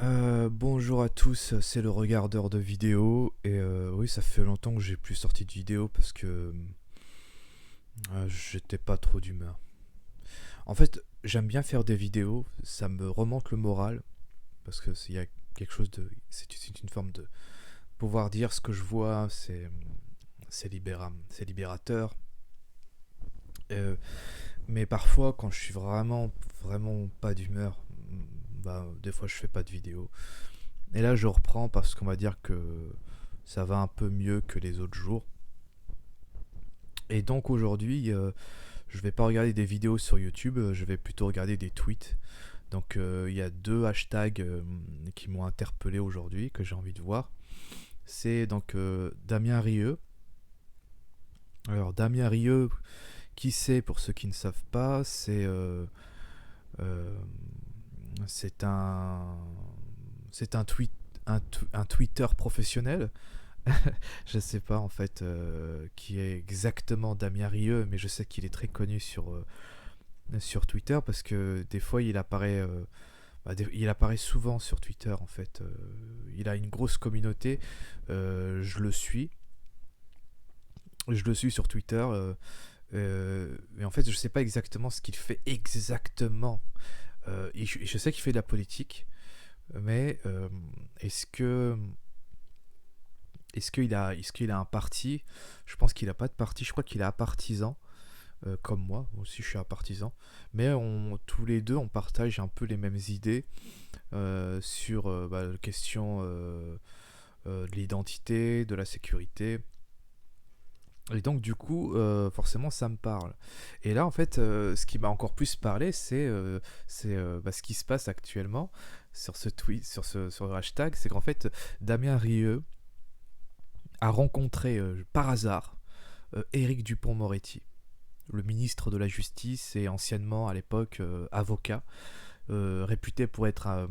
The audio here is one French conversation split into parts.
Bonjour à tous, c'est le regardeur de vidéos et oui ça fait longtemps que j'ai plus sorti de vidéos parce que j'étais pas trop d'humeur. En fait j'aime bien faire des vidéos, ça me remonte le moral parce que s'il y a quelque chose de... C'est une forme de pouvoir dire ce que je vois, c'est libérateur. Euh, mais parfois quand je suis vraiment pas d'humeur, bah des fois je fais pas de vidéos. Et là je reprends parce qu'on va dire que ça va un peu mieux que les autres jours. Et donc aujourd'hui, je vais pas regarder des vidéos sur YouTube, je vais plutôt regarder des tweets. Donc il y a deux hashtags qui m'ont interpellé aujourd'hui, que j'ai envie de voir. C'est donc Damien Rieu. Alors Damien Rieu, qui c'est pour ceux qui ne savent pas, euh, c'est un c'est un Twitter professionnel. Je sais pas en fait qui est exactement Damien Rieu, mais je sais qu'il est très connu sur Twitter parce que des fois il apparaît souvent sur Twitter en fait. Il a une grosse communauté. Je le suis. Je le suis sur Twitter. Mais en fait, je sais pas exactement ce qu'il fait exactement. Je sais qu'il fait de la politique, mais est-ce que est-ce qu'il a un parti? Je pense qu'il a pas de parti. Je crois qu'il est un partisan. Comme moi aussi je suis un partisan, mais tous les deux on partage un peu les mêmes idées sur la question de l'identité, de la sécurité. Et donc du coup, forcément, ça me parle. Et là, en fait, ce qui m'a encore plus parlé, c'est ce qui se passe actuellement sur ce tweet, sur le hashtag, c'est qu'en fait, Damien Rieu a rencontré par hasard Éric Dupond-Moretti, le ministre de la Justice et anciennement à l'époque avocat, réputé pour être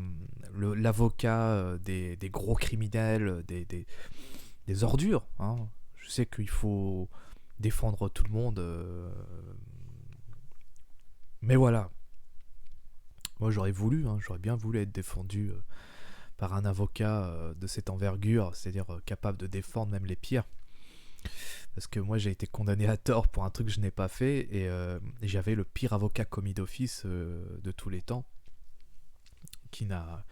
l'avocat des gros criminels, des ordures. Hein. Je sais qu'il faut défendre tout le monde, mais voilà. Moi j'aurais bien voulu être défendu par un avocat de cette envergure, c'est-à-dire capable de défendre même les pires. Parce que moi j'ai été condamné à tort pour un truc que je n'ai pas fait et j'avais le pire avocat commis d'office de tous les temps qui n'a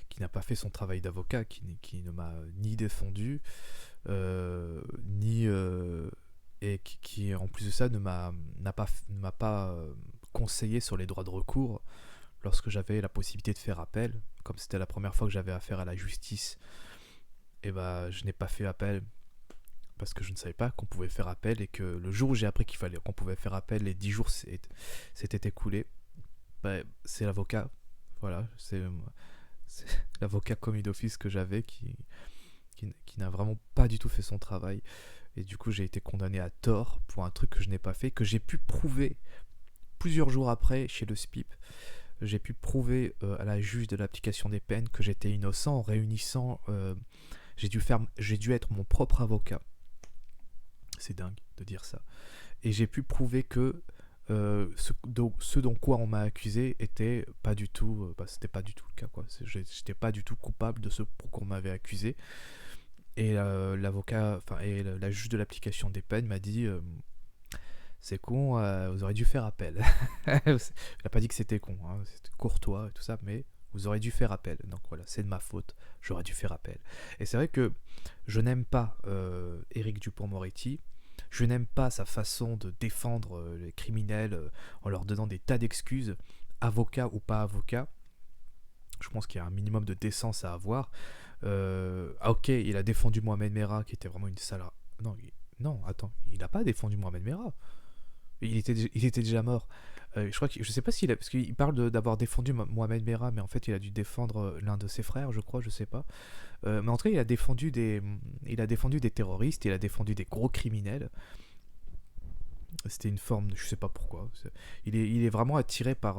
qui n'a pas fait son travail d'avocat, qui ne m'a ni défendu, ni et qui, en plus de ça ne m'a pas conseillé sur les droits de recours lorsque j'avais la possibilité de faire appel. Comme c'était la première fois que j'avais affaire à la justice, et bah je n'ai pas fait appel parce que je ne savais pas qu'on pouvait faire appel et que le jour où j'ai appris qu'il fallait qu'on pouvait faire appel, les 10 jours s'étaient écoulés. Bah, c'est l'avocat, voilà, c'est l'avocat commis d'office que j'avais qui n'a vraiment pas du tout fait son travail. Et du coup, j'ai été condamné à tort pour un truc que je n'ai pas fait, que j'ai pu prouver plusieurs jours après chez le SPIP. J'ai pu prouver à la juge de l'application des peines que j'étais innocent en réunissant. J'ai dû être mon propre avocat. C'est dingue de dire ça. Et j'ai pu prouver que ce dont quoi on m'a accusé était pas du tout, c'était pas du tout le cas quoi. J'étais pas du tout coupable de ce pour quoi on m'avait accusé. Et l'avocat, enfin et la juge de l'application des peines m'a dit c'est con, vous auriez dû faire appel. Elle a pas dit que c'était con, hein, c'était courtois et tout ça, mais vous auriez dû faire appel. Donc voilà, c'est de ma faute, j'aurais dû faire appel. Et c'est vrai que je n'aime pas Éric Dupond-Moretti. Je n'aime pas sa façon de défendre les criminels en leur donnant des tas d'excuses, avocat ou pas avocat. Je pense qu'il y a un minimum de décence à avoir. Ok, il a défendu Mohamed Merah, qui était vraiment une sale... Non, non, attends, il n'a pas défendu Mohamed Merah. Il était déjà mort. Je crois que je sais pas s'il a, parce qu'il parle d'avoir défendu Mohamed Merah, mais en fait il a dû défendre l'un de ses frères, je crois, je sais pas. Mais en tout cas, il a défendu des terroristes, il a défendu des gros criminels. C'était une forme, je sais pas pourquoi. Il est vraiment attiré par.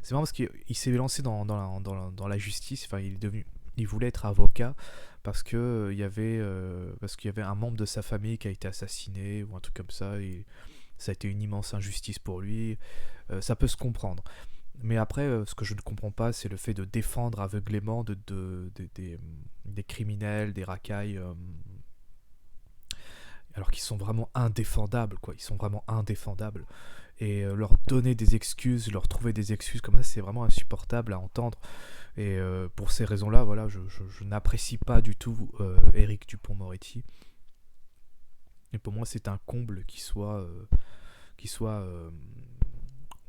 C'est marrant parce qu'il s'est lancé dans la justice. Enfin, il voulait être avocat parce que parce qu'il y avait un membre de sa famille qui a été assassiné ou un truc comme ça. Et ça a été une immense injustice pour lui. Ça peut se comprendre. Mais après, ce que je ne comprends pas, c'est le fait de défendre aveuglément des criminels, des racailles, alors qu'ils sont vraiment indéfendables, quoi. Ils sont vraiment indéfendables. Et leur donner des excuses, leur trouver des excuses comme ça, c'est vraiment insupportable à entendre. Et pour ces raisons-là, voilà, je n'apprécie pas du tout Éric Dupond-Moretti. Et pour moi, c'est un comble qu'il soit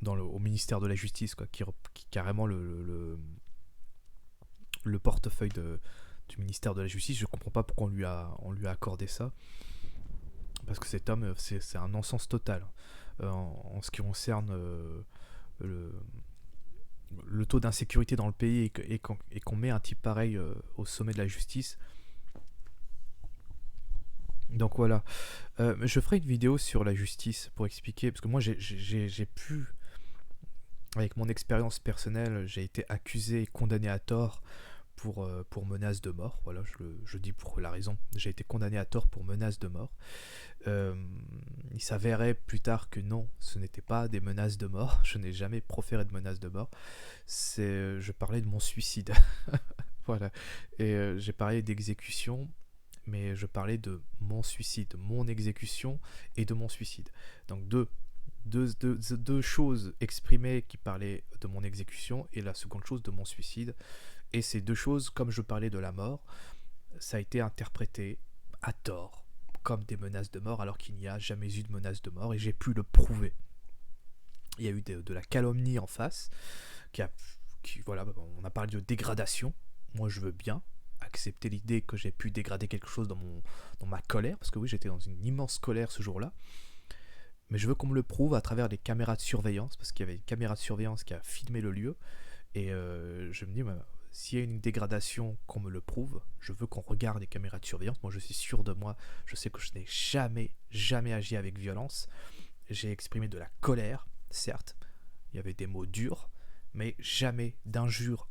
au ministère de la Justice, quoi, qui carrément le portefeuille du ministère de la Justice. Je comprends pas pourquoi on lui a accordé ça. Parce que cet homme, c'est un non-sens total. En ce qui concerne le, le taux d'insécurité dans le pays et qu'on met un type pareil au sommet de la justice. Donc voilà. Je ferai une vidéo sur la justice pour expliquer, parce que moi j'ai pu, avec mon expérience personnelle, j'ai été accusé et condamné à tort pour menace de mort. Voilà, je dis pour la raison. J'ai été condamné à tort pour menace de mort. Il s'avérait plus tard que non, ce n'était pas des menaces de mort. Je n'ai jamais proféré de menaces de mort. Je parlais de mon suicide. Voilà. Et j'ai parlé d'exécution, mais je parlais de mon suicide, mon exécution et de mon suicide. Donc deux choses exprimées qui parlaient de mon exécution et la seconde chose de mon suicide. Et ces deux choses, comme je parlais de la mort, ça a été interprété à tort comme des menaces de mort alors qu'il n'y a jamais eu de menaces de mort et j'ai pu le prouver. Il y a eu de la calomnie en face, voilà, on a parlé de dégradation. Moi je veux bien accepter l'idée que j'ai pu dégrader quelque chose dans ma colère, parce que oui, j'étais dans une immense colère ce jour-là, mais je veux qu'on me le prouve à travers les caméras de surveillance, parce qu'il y avait une caméra de surveillance qui a filmé le lieu, et je me dis, s'il y a une dégradation, qu'on me le prouve. Je veux qu'on regarde les caméras de surveillance. Moi, je suis sûr de moi. Je sais que je n'ai jamais agi avec violence. J'ai exprimé de la colère, certes. Il y avait des mots durs, mais jamais d'injures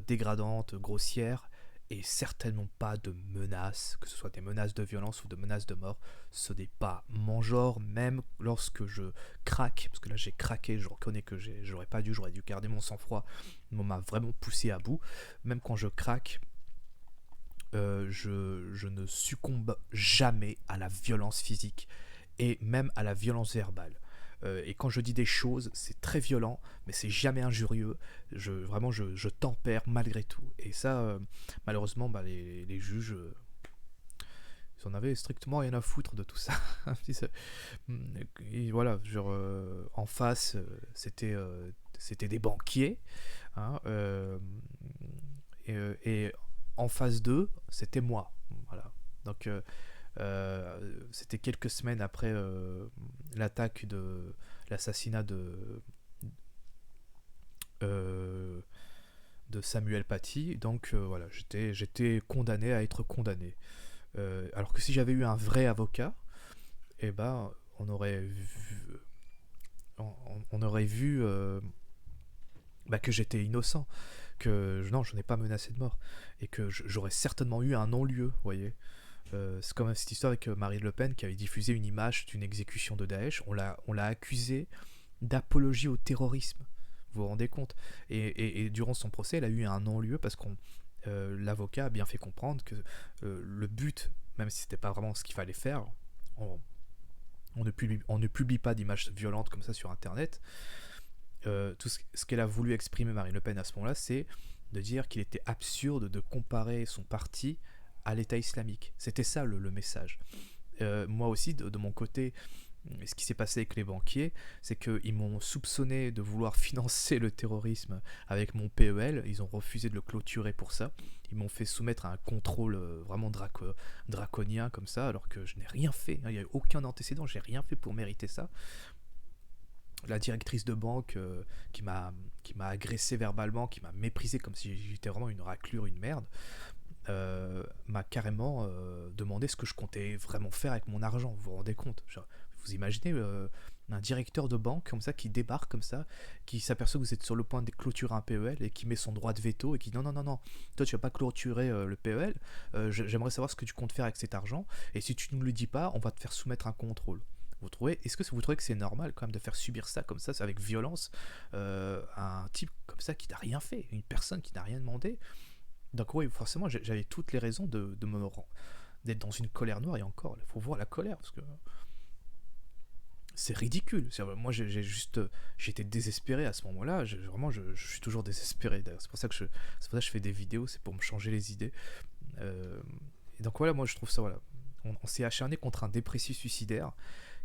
dégradantes, grossières, et certainement pas de menaces, que ce soit des menaces de violence ou de menaces de mort. Ce n'est pas mon genre, même lorsque je craque, parce que là j'ai craqué, je reconnais que j'aurais dû garder mon sang-froid, on m'a vraiment poussé à bout. Même quand je craque, je ne succombe jamais à la violence physique et même à la violence verbale. Et quand je dis des choses, c'est très violent, mais c'est jamais injurieux. Je tempère malgré tout. Et ça, malheureusement, les juges, ils en avaient strictement rien à foutre de tout ça. Et voilà, genre, en face, c'était des banquiers. Hein, et en phase 2, c'était moi. Voilà. Donc, c'était quelques semaines après l'assassinat euh, de Samuel Paty. Donc, voilà, j'étais condamné à être condamné. Alors que si j'avais eu un vrai avocat, eh ben, on aurait vu que j'étais innocent, que non, je n'ai pas menacé de mort, et que j'aurais certainement eu un non-lieu, vous voyez. C'est comme cette histoire avec Marine Le Pen qui avait diffusé une image d'une exécution de Daesh. On l'a accusée d'apologie au terrorisme. Vous vous rendez compte, et durant son procès, elle a eu un non-lieu parce que l'avocat a bien fait comprendre que le but, même si c'était pas vraiment ce qu'il fallait faire, on ne publie pas d'images violentes comme ça sur Internet. Tout ce qu'elle a voulu exprimer, Marine Le Pen, à ce moment-là, c'est de dire qu'il était absurde de comparer son parti à l'État islamique. C'était ça le message. Moi aussi, de mon côté, ce qui s'est passé avec les banquiers, c'est qu'ils m'ont soupçonné de vouloir financer le terrorisme avec mon PEL. Ils ont refusé de le clôturer pour ça. Ils m'ont fait soumettre à un contrôle vraiment draconien comme ça, alors que je n'ai rien fait. Il n'y a eu aucun antécédent, j'ai rien fait pour mériter ça. La directrice de banque qui m'a agressé verbalement, qui m'a méprisé comme si j'étais vraiment une raclure, une merde, m'a carrément demandé ce que je comptais vraiment faire avec mon argent. Vous vous rendez compte? Vous imaginez un directeur de banque comme ça qui débarque comme ça, qui s'aperçoit que vous êtes sur le point de clôturer un PEL et qui met son droit de veto et qui dit non, toi tu vas pas clôturer le PEL, j'aimerais savoir ce que tu comptes faire avec cet argent, et si tu ne le dis pas, on va te faire soumettre un contrôle. Est-ce que vous trouvez que c'est normal quand même de faire subir ça comme ça, avec violence, à un type comme ça qui n'a rien fait, une personne qui n'a rien demandé? Donc oui, forcément, j'avais toutes les raisons d'être dans une colère noire, et encore, il faut voir la colère, parce que c'est ridicule. Moi, j'étais désespéré à ce moment-là. Vraiment, je suis toujours désespéré. D'ailleurs, c'est pour ça que je fais des vidéos, c'est pour me changer les idées. Euh, et donc voilà, moi, je trouve ça, voilà. On s'est acharné contre un dépressif suicidaire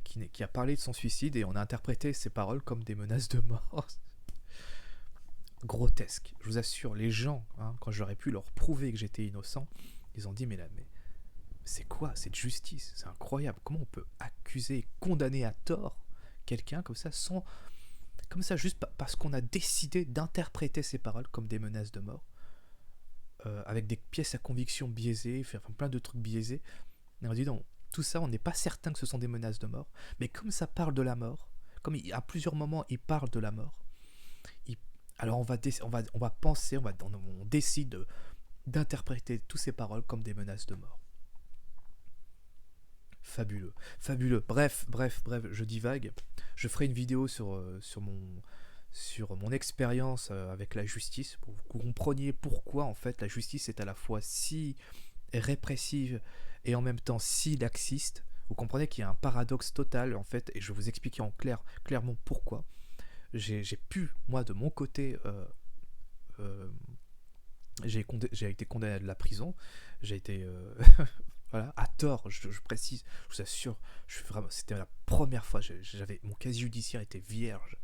qui a parlé de son suicide, et on a interprété ses paroles comme des menaces de mort. Grotesque. Je vous assure, les gens, hein, quand j'aurais pu leur prouver que j'étais innocent, ils ont dit, mais c'est quoi cette justice? C'est incroyable. Comment on peut accuser et condamner à tort quelqu'un comme ça, juste parce qu'on a décidé d'interpréter ces paroles comme des menaces de mort, avec des pièces à conviction biaisées, enfin plein de trucs biaisés. Et on dit non, tout ça, on n'est pas certain que ce sont des menaces de mort, mais comme ça parle de la mort, comme à plusieurs moments il parle de la mort, alors on va penser, on décide d'interpréter toutes ces paroles comme des menaces de mort. Fabuleux, fabuleux. Bref, je divague. Je ferai une vidéo sur mon expérience avec la justice, pour que vous compreniez pourquoi en fait la justice est à la fois si répressive et en même temps si laxiste. Vous comprenez qu'il y a un paradoxe total en fait, et je vais vous expliquer clairement pourquoi. J'ai pu, moi de mon côté, j'ai été condamné à de la prison. J'ai été voilà, à tort, je précise, je vous assure, c'était la première fois, mon casier judiciaire était vierge,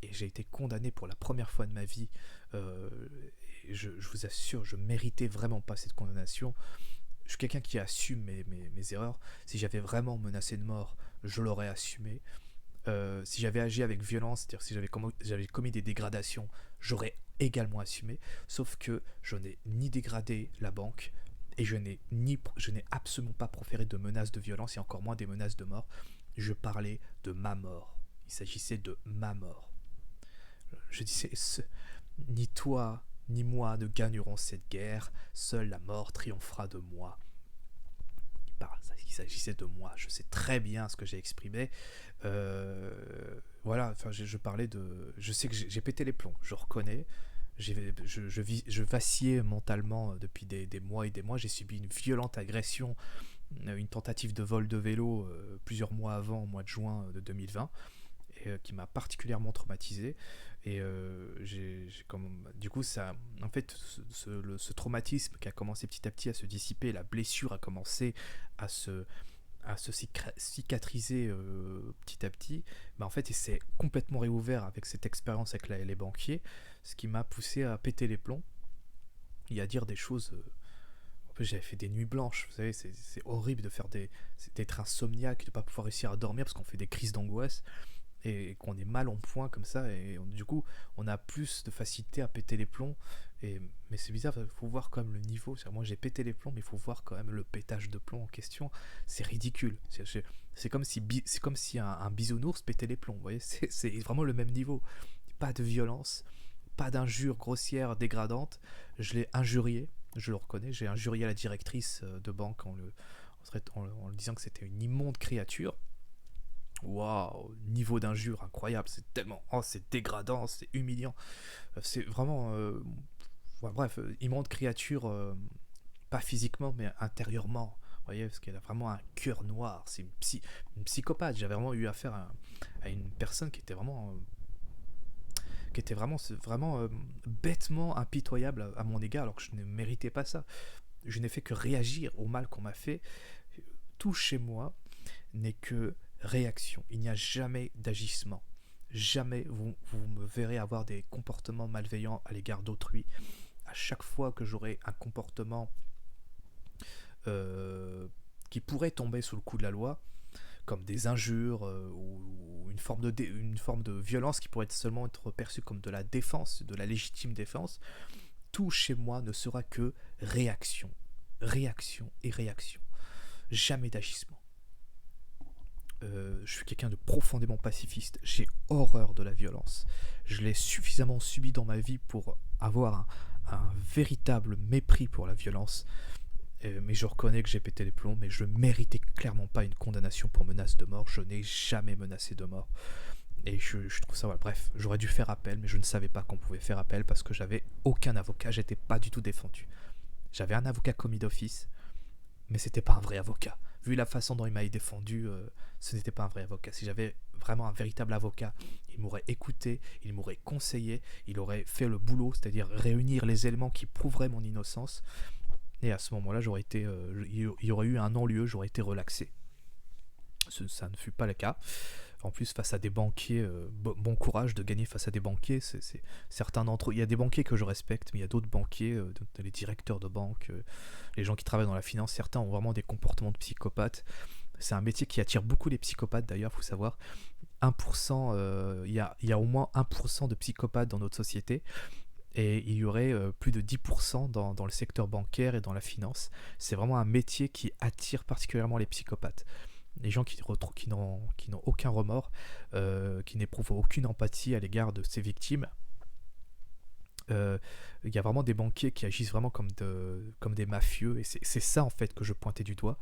et j'ai été condamné pour la première fois de ma vie, et je vous assure, je méritais vraiment pas cette condamnation. Je suis quelqu'un qui assume mes erreurs. Si j'avais vraiment menacé de mort, je l'aurais assumé. Si j'avais agi avec violence, c'est-à-dire si j'avais commis des dégradations, j'aurais également assumé. Sauf que je n'ai ni dégradé la banque, et je n'ai absolument pas proféré de menaces de violence, et encore moins des menaces de mort. Je parlais de ma mort. Il s'agissait de ma mort. Je disais, ni toi ni moi ne gagnerons cette guerre, seule la mort triomphera de moi. Il s'agissait de moi, je sais très bien ce que j'ai exprimé. Voilà, enfin, je parlais de... Je sais que j'ai pété les plombs, je reconnais. Je vacillais mentalement depuis des mois et des mois. J'ai subi une violente agression, une tentative de vol de vélo plusieurs mois avant, au mois de juin de 2020, qui m'a particulièrement traumatisé. Et du coup, ça, en fait, ce traumatisme qui a commencé petit à petit à se dissiper, la blessure a commencé à se cicatriser petit à petit, en fait il s'est complètement réouvert avec cette expérience avec les banquiers, ce qui m'a poussé à péter les plombs et à dire des choses. En fait, j'avais fait des nuits blanches, vous savez, c'est horrible d'être insomniaque, de ne pas pouvoir réussir à dormir parce qu'on fait des crises d'angoisse et qu'on est mal en point comme ça, et du coup on a plus de facilité à péter les plombs. Mais c'est bizarre, il faut voir quand même le niveau. Moi j'ai pété les plombs, mais il faut voir quand même le pétage de plomb en question. C'est ridicule. C'est comme si un bisounours pétait les plombs, vous voyez. C'est vraiment le même niveau. Pas de violence, pas d'injures grossières, dégradantes. Je l'ai injurié, je le reconnais. J'ai injurié la directrice de banque en lui disant que c'était une immonde créature. Waouh, niveau d'injure incroyable, c'est tellement... Oh, c'est dégradant, c'est humiliant. C'est vraiment... bref, immonde créature, pas physiquement, mais intérieurement. Vous voyez, parce qu'elle a vraiment un cœur noir. C'est une psychopathe. J'avais vraiment eu affaire à une personne qui était vraiment... bêtement impitoyable à mon égard, alors que je ne méritais pas ça. Je n'ai fait que réagir au mal qu'on m'a fait. Tout chez moi n'est que réaction. Il n'y a jamais d'agissement. Jamais vous me verrez avoir des comportements malveillants à l'égard d'autrui. À chaque fois que j'aurai un comportement qui pourrait tomber sous le coup de la loi, comme des injures ou une forme de violence qui pourrait seulement être perçue comme de la défense, de la légitime défense, tout chez moi ne sera que réaction. Réaction et réaction. Jamais d'agissement. Je suis quelqu'un de profondément pacifiste. J'ai horreur de la violence. Je l'ai suffisamment subi dans ma vie pour avoir un véritable mépris pour la violence. Mais je reconnais que j'ai pété les plombs, mais je méritais clairement pas une condamnation pour menace de mort. Je n'ai jamais menacé de mort. Et je trouve ça, voilà. Bref, j'aurais dû faire appel, mais je ne savais pas qu'on pouvait faire appel parce que j'avais aucun avocat, j'étais pas du tout défendu. J'avais un avocat commis d'office, mais c'était pas un vrai avocat. Vu la façon dont il m'a défendu, ce n'était pas un vrai avocat. Si j'avais vraiment un véritable avocat, il m'aurait écouté, il m'aurait conseillé, il aurait fait le boulot, c'est-à-dire réunir les éléments qui prouveraient mon innocence. Et à ce moment-là, il y aurait eu un non-lieu, j'aurais été relaxé. Ça ne fut pas le cas. En plus, face à des banquiers, bon courage de gagner face à des banquiers. Certains d'entre eux, il y a des banquiers que je respecte, mais il y a d'autres banquiers, les directeurs de banque, les gens qui travaillent dans la finance. Certains ont vraiment des comportements de psychopathes. C'est un métier qui attire beaucoup les psychopathes d'ailleurs, il faut savoir. 1%, il y a au moins 1% de psychopathes dans notre société. Et il y aurait plus de 10% dans le secteur bancaire et dans la finance. C'est vraiment un métier qui attire particulièrement les psychopathes. Les gens qui n'ont aucun remords, qui n'éprouvent aucune empathie à l'égard de ces victimes. Il y a vraiment des banquiers qui agissent vraiment comme des mafieux, et c'est ça en fait que je pointais du doigt.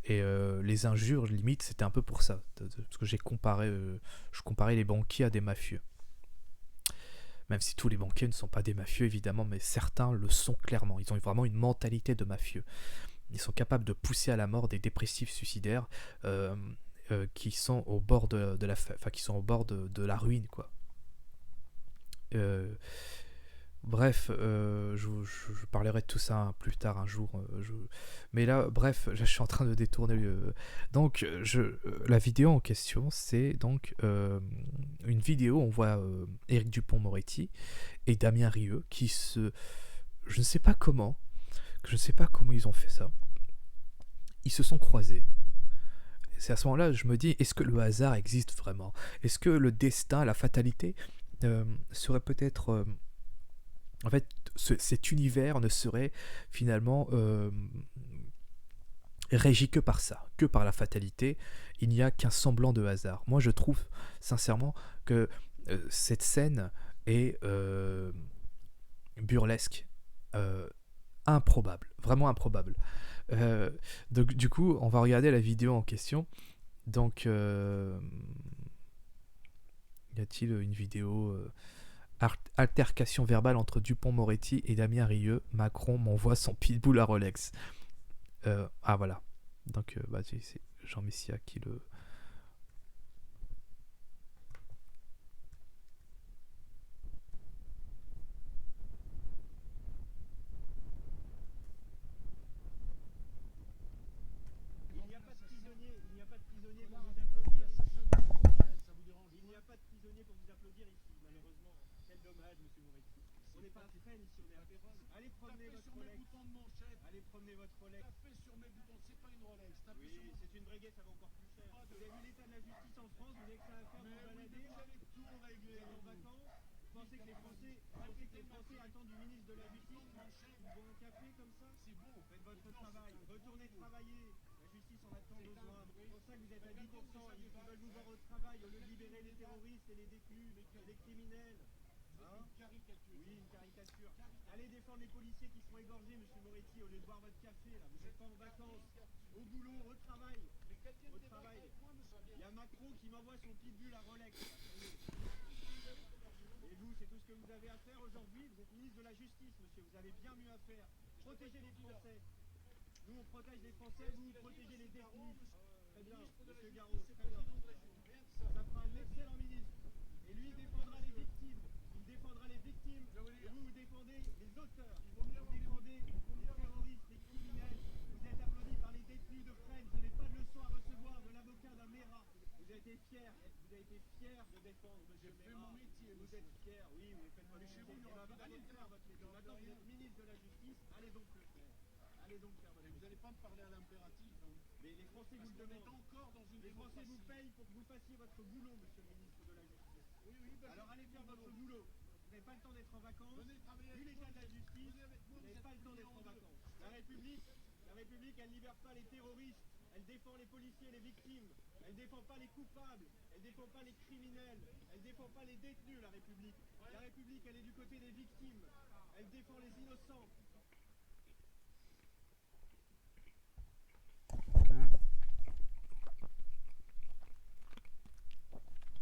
Et les injures, limite, c'était un peu pour ça, parce que je comparais les banquiers à des mafieux. Même si tous les banquiers ne sont pas des mafieux évidemment, mais certains le sont clairement. Ils ont vraiment une mentalité de mafieux. Ils sont capables de pousser à la mort des dépressifs suicidaires qui sont au bord qui sont au bord de la ruine, quoi. Bref, je parlerai de tout ça plus tard un jour. Mais là, bref, je suis en train de détourner. Donc, la vidéo en question, c'est donc une vidéo où on voit Éric Dupond-Moretti et Damien Rieu qui je ne sais pas comment ils ont fait ça. Ils se sont croisés. C'est à ce moment-là que je me dis, est-ce que le hasard existe vraiment? Est-ce que le destin, la fatalité serait peut-être... en fait, cet univers ne serait finalement régi que par ça, que par la fatalité. Il n'y a qu'un semblant de hasard. Moi, je trouve sincèrement que cette scène est burlesque, improbable, vraiment improbable. Donc, du coup, on va regarder la vidéo en question. Donc, y a-t-il une vidéo altercation verbale entre Dupond-Moretti et Damien Rieu. Macron m'envoie son pitbull à Rolex. Voilà. Donc, c'est Jean Messia qui le...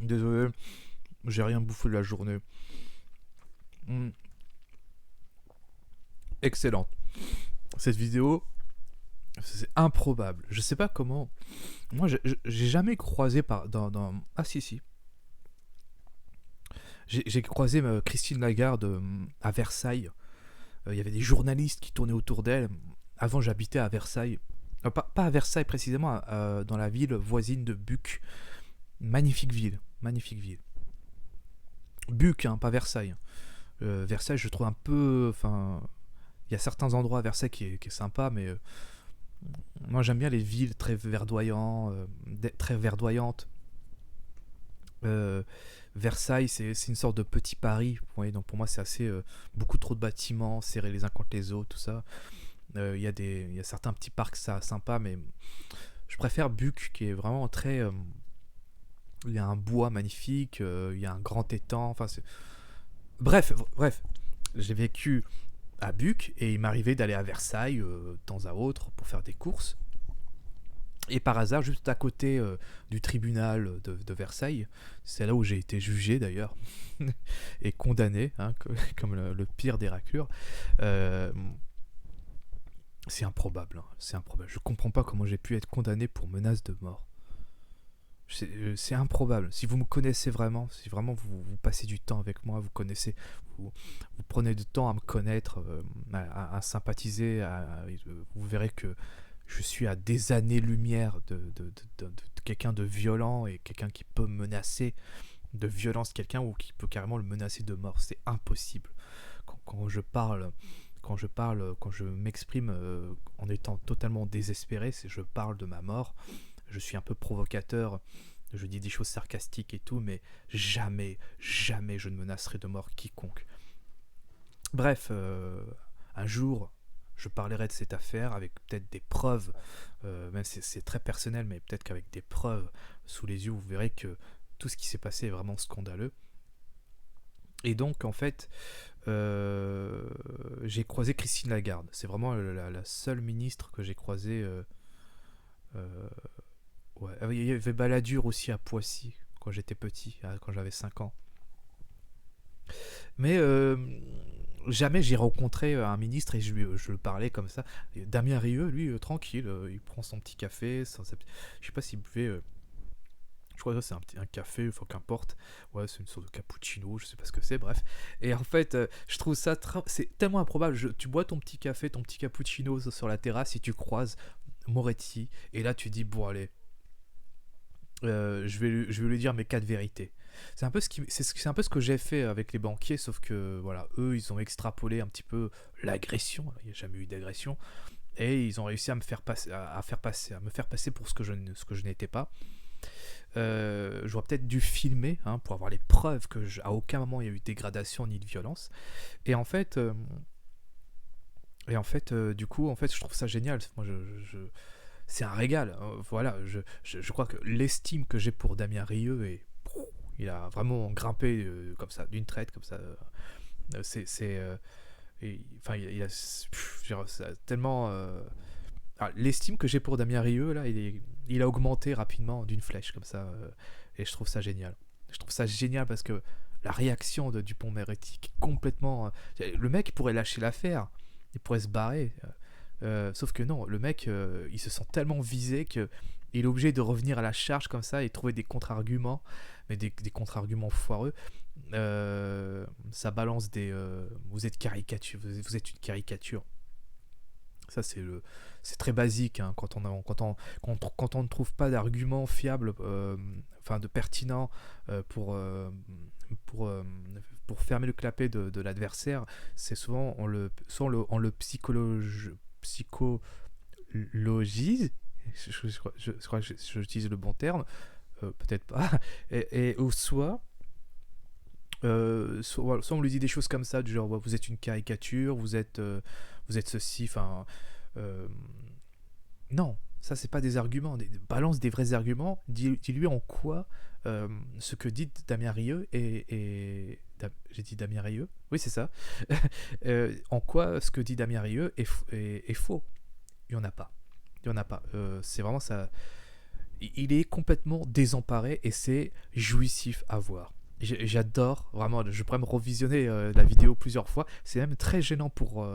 Désolé, j'ai rien bouffé de la journée. Hmm, excellente. Cette vidéo, c'est improbable. Je sais pas comment. Moi, j'ai jamais croisé Ah si, si. J'ai croisé Christine Lagarde à Versailles. Il y avait des journalistes qui tournaient autour d'elle. Avant, j'habitais à Versailles. Pas à Versailles précisément, dans la ville voisine de Buc. Magnifique ville, magnifique ville. Buc, hein, pas Versailles. Versailles, je trouve un peu... Enfin, il y a certains endroits à Versailles qui est sympa, mais moi j'aime bien les villes très très verdoyantes. Euh, Versailles, c'est une sorte de petit Paris. Vous voyez, donc pour moi, c'est assez beaucoup trop de bâtiments serrés les uns contre les autres, tout ça. Il y a certains petits parcs sympas, mais je préfère Buc, qui est vraiment très. Il y a un bois magnifique, il y a un grand étang. Enfin, bref, j'ai vécu à Buc et il m'arrivait d'aller à Versailles de temps à autre pour faire des courses. Et par hasard, juste à côté du tribunal de Versailles, c'est là où j'ai été jugé d'ailleurs, et condamné, hein, comme le pire des raclures. Euh, c'est improbable, hein, c'est improbable. Je comprends pas comment j'ai pu être condamné pour menace de mort. C'est improbable. Si vous me connaissez vraiment, si vraiment vous passez du temps avec moi, vous prenez du temps à me connaître, à sympathiser, vous verrez que je suis à des années-lumière de quelqu'un de violent et quelqu'un qui peut menacer de violence quelqu'un ou qui peut carrément le menacer de mort. C'est impossible. Quand je parle, quand je m'exprime en étant totalement désespéré, c'est je parle de ma mort. Je suis un peu provocateur, je dis des choses sarcastiques et tout, mais jamais, jamais je ne menacerai de mort quiconque. Bref, un jour, je parlerai de cette affaire avec peut-être des preuves, même si c'est très personnel, mais peut-être qu'avec des preuves sous les yeux, vous verrez que tout ce qui s'est passé est vraiment scandaleux. Et donc, en fait, j'ai croisé Christine Lagarde. C'est vraiment la seule ministre que j'ai croisée. Euh, ouais. Il y avait Balladur aussi à Poissy, quand j'étais petit, quand j'avais 5 ans. Mais jamais j'ai rencontré un ministre et je le parlais comme ça. Et Damien Rieu, lui, tranquille, il prend son petit café. Je sais pas s'il buvait. Je crois que c'est un café, enfin qu'importe. Ouais, c'est une sorte de cappuccino, je sais pas ce que c'est, bref. Et en fait, je trouve ça. C'est tellement improbable. Tu bois ton petit café, ton petit cappuccino sur la terrasse et tu croises Moretti. Et là, tu dis, bon, allez, je vais lui dire mes 4 vérités. C'est un peu ce que j'ai fait avec les banquiers, sauf que voilà, eux, ils ont extrapolé un petit peu l'agression. Il n'y a jamais eu d'agression, et ils ont réussi à me faire passer, à me faire passer pour ce que je n'étais pas. J'aurais peut-être dû filmer pour avoir les preuves que à aucun moment il y a eu de dégradation ni de violence. Et en fait, du coup, en fait, je trouve ça génial. Moi, c'est un régal. Voilà, je crois que l'estime que j'ai pour Damien Rieu est il a vraiment grimpé comme ça, d'une traite, comme ça. Enfin, tellement. L'estime que j'ai pour Damien Rieu, là, il a augmenté rapidement d'une flèche, comme ça. Et je trouve ça génial. Je trouve ça génial parce que la réaction de Dupond-Moretti, complètement. Le mec pourrait lâcher l'affaire, il pourrait se barrer. Sauf que non, le mec, il se sent tellement visé que il est obligé de revenir à la charge comme ça et trouver des contre-arguments, mais des contre-arguments foireux. Ça balance vous êtes vous êtes une caricature. Ça, c'est très basique quand on ne trouve pas d'arguments fiables, enfin de pertinents pour, euh, pour fermer le clapet de l'adversaire. C'est souvent on le psychologise. Je crois que j'utilise le bon terme, peut-être pas. Ou soit on lui dit des choses comme ça, du genre vous êtes une caricature, vous êtes ceci, enfin. euh, non, ça c'est pas des arguments. Balance des vrais arguments. Dis-lui en quoi ce que dit Damien Rieu j'ai dit Damien Rieu. Oui, c'est ça. En quoi ce que dit Damien Rieu est faux. Il y en a pas. Il y en a pas. C'est vraiment ça. il est complètement désemparé et c'est jouissif à voir. J'adore, vraiment, je pourrais me revisionner la vidéo plusieurs fois. C'est même très gênant pour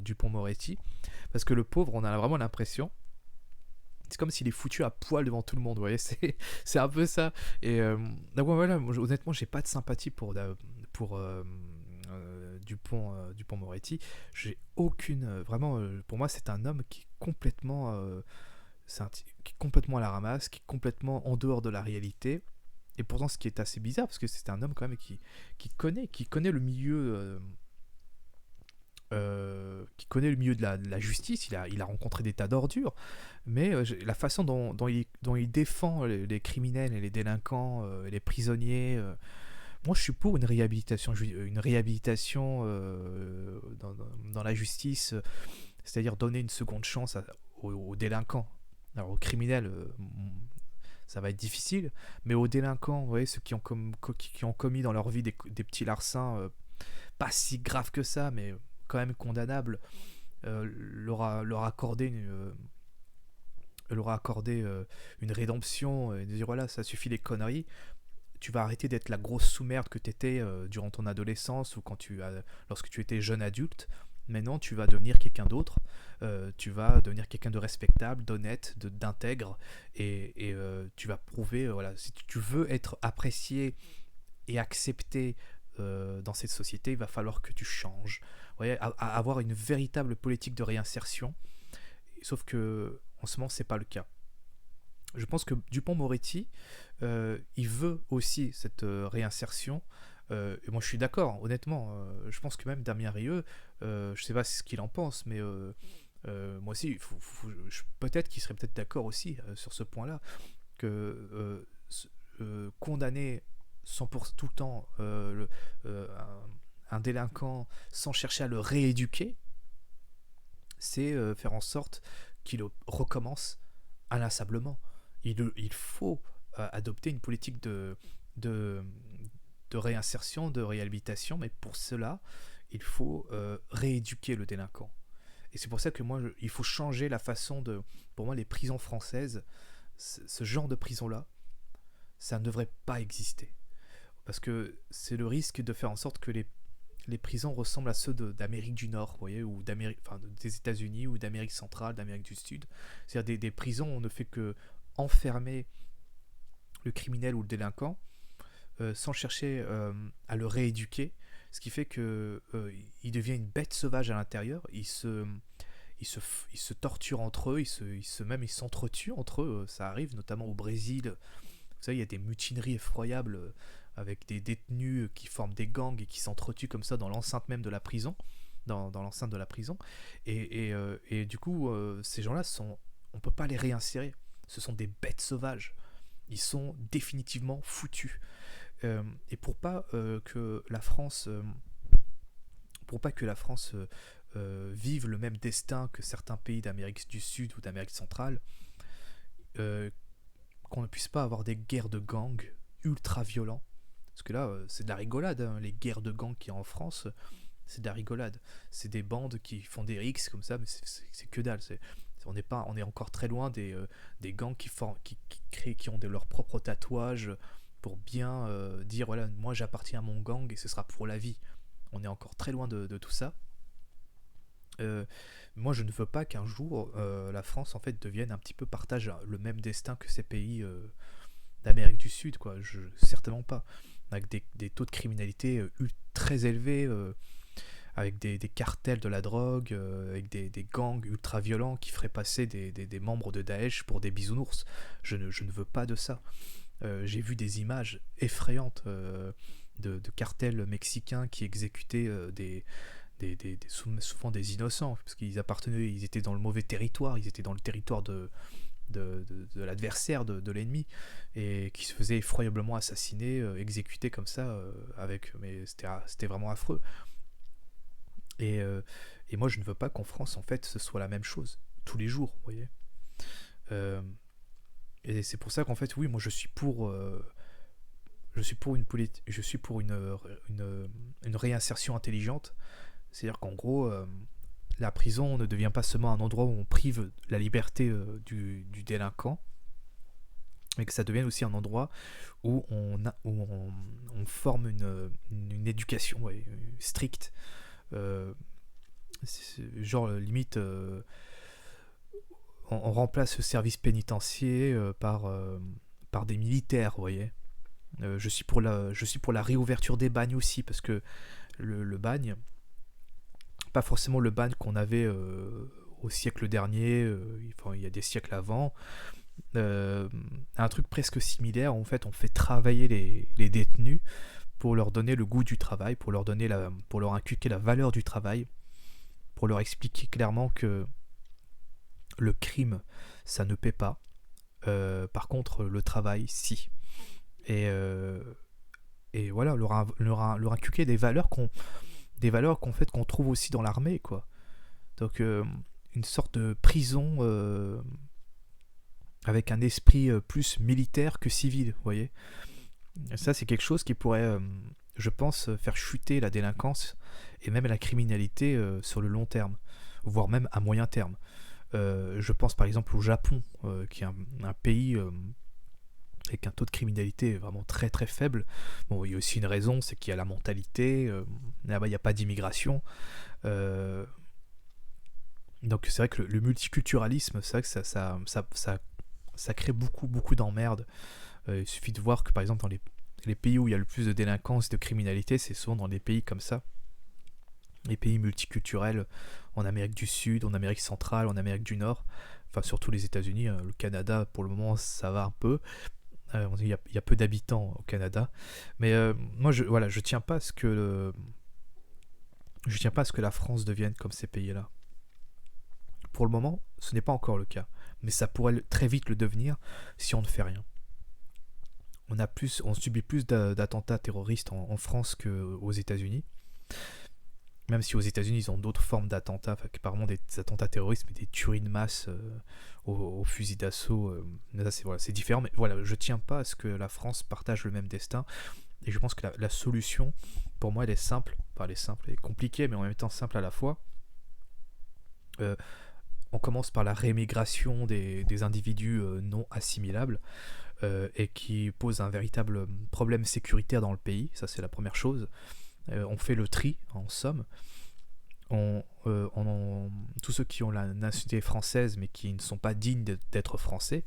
Dupond-Moretti, parce que le pauvre, on a vraiment l'impression, c'est comme s'il est foutu à poil devant tout le monde, vous voyez, c'est un peu ça. Et donc voilà, honnêtement, j'ai pas de sympathie pour Dupond-Moretti. J'ai aucune, vraiment, pour moi, c'est un homme qui est complètement, qui est complètement à la ramasse, qui est complètement en dehors de la réalité. Et pourtant, ce qui est assez bizarre, parce que c'est un homme quand même qui connaît le milieu, qui connaît le milieu de la justice. Il a rencontré des tas d'ordures, mais la façon dont il défend les criminels et les délinquants, et les prisonniers, moi je suis pour une réhabilitation dans la justice, c'est-à-dire donner une seconde chance aux délinquants. Alors aux criminels, ça va être difficile, mais aux délinquants, vous voyez, ceux qui ont commis dans leur vie des petits larcins, pas si graves que ça, mais quand même condamnables, leur accorder une rédemption, et de dire voilà, ça suffit les conneries, tu vas arrêter d'être la grosse sous-merde que tu étais durant ton adolescence ou lorsque tu étais jeune adulte. Maintenant, tu vas devenir quelqu'un d'autre. Tu vas devenir quelqu'un de respectable, d'honnête, d'intègre, et tu vas prouver, voilà, si tu veux être apprécié et accepté dans cette société, il va falloir que tu changes. Vous voyez, à avoir une véritable politique de réinsertion. Sauf que en ce moment, c'est pas le cas. Je pense que Dupond-Moretti, il veut aussi cette réinsertion. Et moi, je suis d'accord, honnêtement. Je pense que même Damien Rieu, je sais pas ce qu'il en pense, mais moi aussi, peut-être qu'il serait peut-être d'accord aussi sur ce point-là, que condamner 100% tout le temps un délinquant sans chercher à le rééduquer, c'est faire en sorte qu'il recommence inlassablement. Il faut adopter une politique de réinsertion, de réhabilitation, mais pour cela, il faut rééduquer le délinquant. Et c'est pour ça que il faut changer la façon pour moi, les prisons françaises, ce genre de prison-là, ça ne devrait pas exister. Parce que c'est le risque de faire en sorte que les prisons ressemblent à ceux d'Amérique du Nord, vous voyez, ou des États-Unis, ou d'Amérique centrale, d'Amérique du Sud. C'est-à-dire des prisons où on ne fait que enfermer le criminel ou le délinquant sans chercher à le rééduquer, ce qui fait que il devient une bête sauvage à l'intérieur. Ils se torturent entre eux, ils s'entretuent entre eux. Ça arrive notamment au Brésil. Vous savez, il y a des mutineries effroyables avec des détenus qui forment des gangs et qui s'entretuent comme ça dans l'enceinte même de la prison, dans l'enceinte de la prison. Et du coup, ces gens-là, on peut pas les réinsérer. Ce sont des bêtes sauvages. Ils sont définitivement foutus. Et pour pas que la France vive le même destin que certains pays d'Amérique du Sud ou d'Amérique centrale, qu'on ne puisse pas avoir des guerres de gangs ultra violents. Parce que là, c'est de la rigolade, hein. Les guerres de gangs qu'il y a en France, c'est de la rigolade. C'est des bandes qui font des rixes comme ça, mais c'est que dalle. On est encore très loin des gangs qui ont leurs propres tatouages pour bien dire voilà, moi j'appartiens à mon gang et ce sera pour la vie. On est encore très loin de tout ça. Moi je ne veux pas qu'un jour la France en fait devienne un petit peu partage le même destin que ces pays d'Amérique du Sud, quoi. Certainement pas. Avec des taux de criminalité très élevés, avec des cartels de la drogue, avec des gangs ultra violents qui feraient passer des membres de Daesh pour des bisounours. Je ne veux pas de ça. J'ai vu des images effrayantes de cartels mexicains qui exécutaient souvent des innocents, parce ils étaient dans le mauvais territoire, ils étaient dans le territoire de l'adversaire, de l'ennemi, et qui se faisaient effroyablement assassiner, exécuter comme ça, mais c'était vraiment affreux. Et moi je ne veux pas qu'en France en fait ce soit la même chose tous les jours, vous voyez. Et c'est pour ça qu'en fait oui, moi je suis pour une réinsertion intelligente. C'est-à-dire qu'en gros la prison ne devient pas seulement un endroit où on prive la liberté du délinquant, mais que ça devienne aussi un endroit où on forme une éducation stricte. Euh, genre, limite, on remplace le service pénitentiaire par des militaires, vous voyez. Je suis pour la réouverture des bagnes aussi, parce que le bagne, pas forcément le bagne qu'on avait au siècle dernier, enfin, il y a des siècles avant, euh, un truc presque similaire. En fait, on fait travailler les détenus pour leur donner le goût du travail, pour leur inculquer la valeur du travail, pour leur expliquer clairement que le crime, ça ne paie pas. Par contre, le travail, si. Et, euh, et voilà, leur inculquer des valeurs qu'on trouve aussi dans l'armée, quoi. Donc, une sorte de prison avec un esprit plus militaire que civil, vous voyez. Ça, c'est quelque chose qui pourrait, je pense, faire chuter la délinquance et même la criminalité sur le long terme, voire même à moyen terme. Je pense par exemple au Japon, qui est un pays avec un taux de criminalité vraiment très très faible. Bon, il y a aussi une raison, c'est qu'il y a la mentalité, là-bas il n'y a pas d'immigration. Euh, donc c'est vrai que le multiculturalisme, c'est vrai que ça crée beaucoup beaucoup d'emmerdes. Il suffit de voir que par exemple dans les pays où il y a le plus de délinquance, de criminalité, c'est souvent dans des pays comme ça. Les pays multiculturels en Amérique du Sud, en Amérique centrale, en Amérique du Nord, enfin surtout les États-Unis, le Canada pour le moment ça va un peu. Il y a peu d'habitants au Canada, mais moi je tiens pas à ce que je tiens pas à ce que la France devienne comme ces pays-là. Pour le moment, ce n'est pas encore le cas, mais ça pourrait très vite le devenir si on ne fait rien. On subit plus d'attentats terroristes en France qu'aux États-Unis. Même si aux États-Unis ils ont d'autres formes d'attentats, enfin, apparemment des attentats terroristes, mais des tueries de masse au fusil d'assaut, là, c'est différent. Mais voilà, je tiens pas à ce que la France partage le même destin. Et je pense que la solution, pour moi, elle est simple. Enfin, elle est simple, elle est compliquée, mais en même temps simple à la fois. Euh, on commence par la rémigration des individus non assimilables et qui posent un véritable problème sécuritaire dans le pays. Ça, c'est la première chose. On fait le tri, en somme. Tous ceux qui ont la nationalité française mais qui ne sont pas dignes d'être français,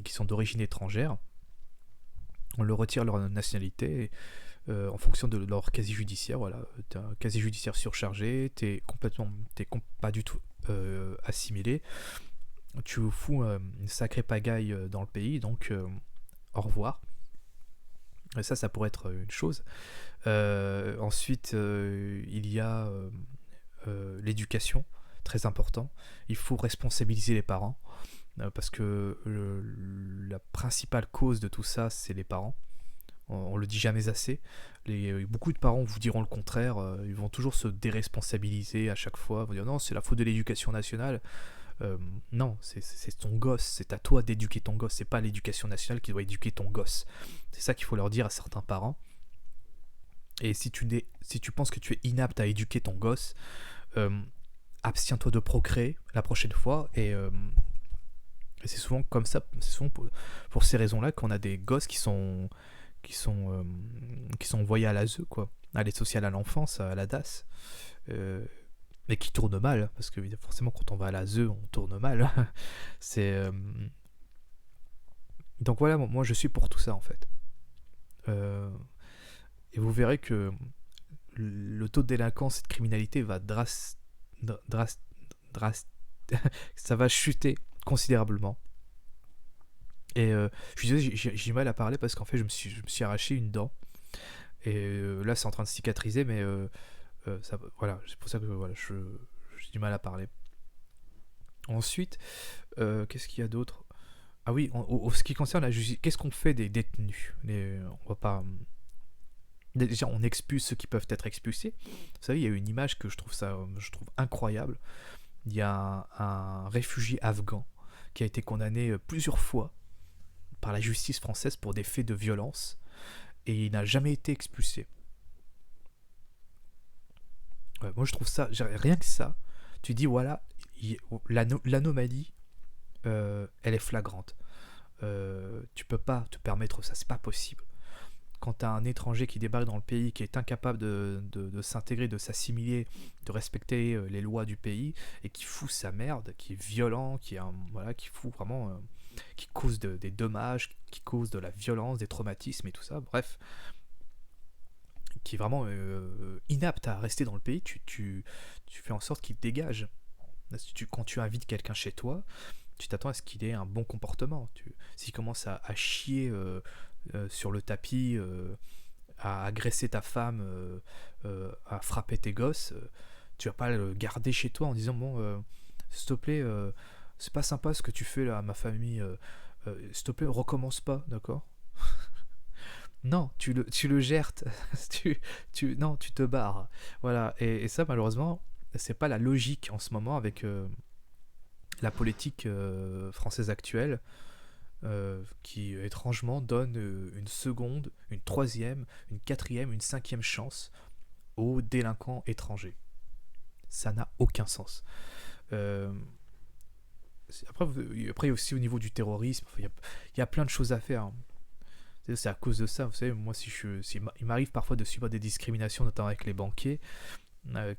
qui sont d'origine étrangère, on leur retire leur nationalité en fonction de leur casier judiciaire. Voilà, t'as un casier judiciaire surchargé, pas du tout assimilé, tu fous une sacrée pagaille dans le pays, donc au revoir. Et ça pourrait être une chose. Ensuite, il y a l'éducation, très important. Il faut responsabiliser les parents, parce que la principale cause de tout ça, c'est les parents. On le dit jamais assez. Beaucoup de parents vous diront le contraire. Ils vont toujours se déresponsabiliser à chaque fois. Ils vont dire non, c'est la faute de l'éducation nationale. Non, c'est ton gosse. C'est à toi d'éduquer ton gosse. C'est pas l'éducation nationale qui doit éduquer ton gosse. C'est ça qu'il faut leur dire à certains parents. Et si tu penses que tu es inapte à éduquer ton gosse, abstiens-toi de procréer la prochaine fois. Et c'est souvent comme ça, c'est souvent pour ces raisons-là qu'on a des gosses qui sont envoyés à l'ASE, quoi, à l'aide sociale à l'enfance, à la DAS, mais qui tournent mal, parce que forcément quand on va à l'ASE, on tourne mal. c'est Donc voilà, moi je suis pour tout ça en fait. Et vous verrez que le taux de délinquance et de criminalité va ça va chuter considérablement. Et je suis désolé, j'ai du mal à parler parce qu'en fait je me suis arraché une dent. Et là c'est en train de cicatriser, mais voilà, c'est pour ça que voilà, j'ai du mal à parler. Ensuite, qu'est-ce qu'il y a d'autre? Ah oui, ce qui concerne la justice, qu'est-ce qu'on fait des détenus? On va pas... Déjà, on expulse ceux qui peuvent être expulsés. Vous savez, il y a une image que je trouve incroyable. Il y a un réfugié afghan qui a été condamné plusieurs fois par la justice française pour des faits de violence et il n'a jamais été expulsé. Ouais, moi, je trouve ça, rien que ça, tu dis voilà, l'anomalie, elle est flagrante. Tu peux pas te permettre ça, c'est pas possible. Quand tu as un étranger qui débarque dans le pays, qui est incapable de s'intégrer, de s'assimiler, de respecter les lois du pays, et qui fout sa merde, qui est violent, qui fout vraiment, qui cause des dommages, qui cause de la violence, des traumatismes et tout ça, bref, qui est vraiment inapte à rester dans le pays, tu fais en sorte qu'il dégage. Quand tu invites quelqu'un chez toi, tu t'attends à ce qu'il ait un bon comportement. S'il commence à chier sur le tapis, à agresser ta femme, à frapper tes gosses, tu vas pas le garder chez toi en disant bon, s'il te plaît, c'est pas sympa ce que tu fais là à ma famille, s'il te plaît, recommence pas, d'accord? Non, tu le gères, non, tu te barres. Voilà, et ça malheureusement, c'est pas la logique en ce moment avec la politique française actuelle, qui étrangement donne une seconde, une troisième, une quatrième, une cinquième chance aux délinquants étrangers. Ça n'a aucun sens. Euh, après aussi au niveau du terrorisme, il y a plein de choses à faire, hein. C'est à cause de ça, vous savez, moi il m'arrive parfois de subir des discriminations, notamment avec les banquiers,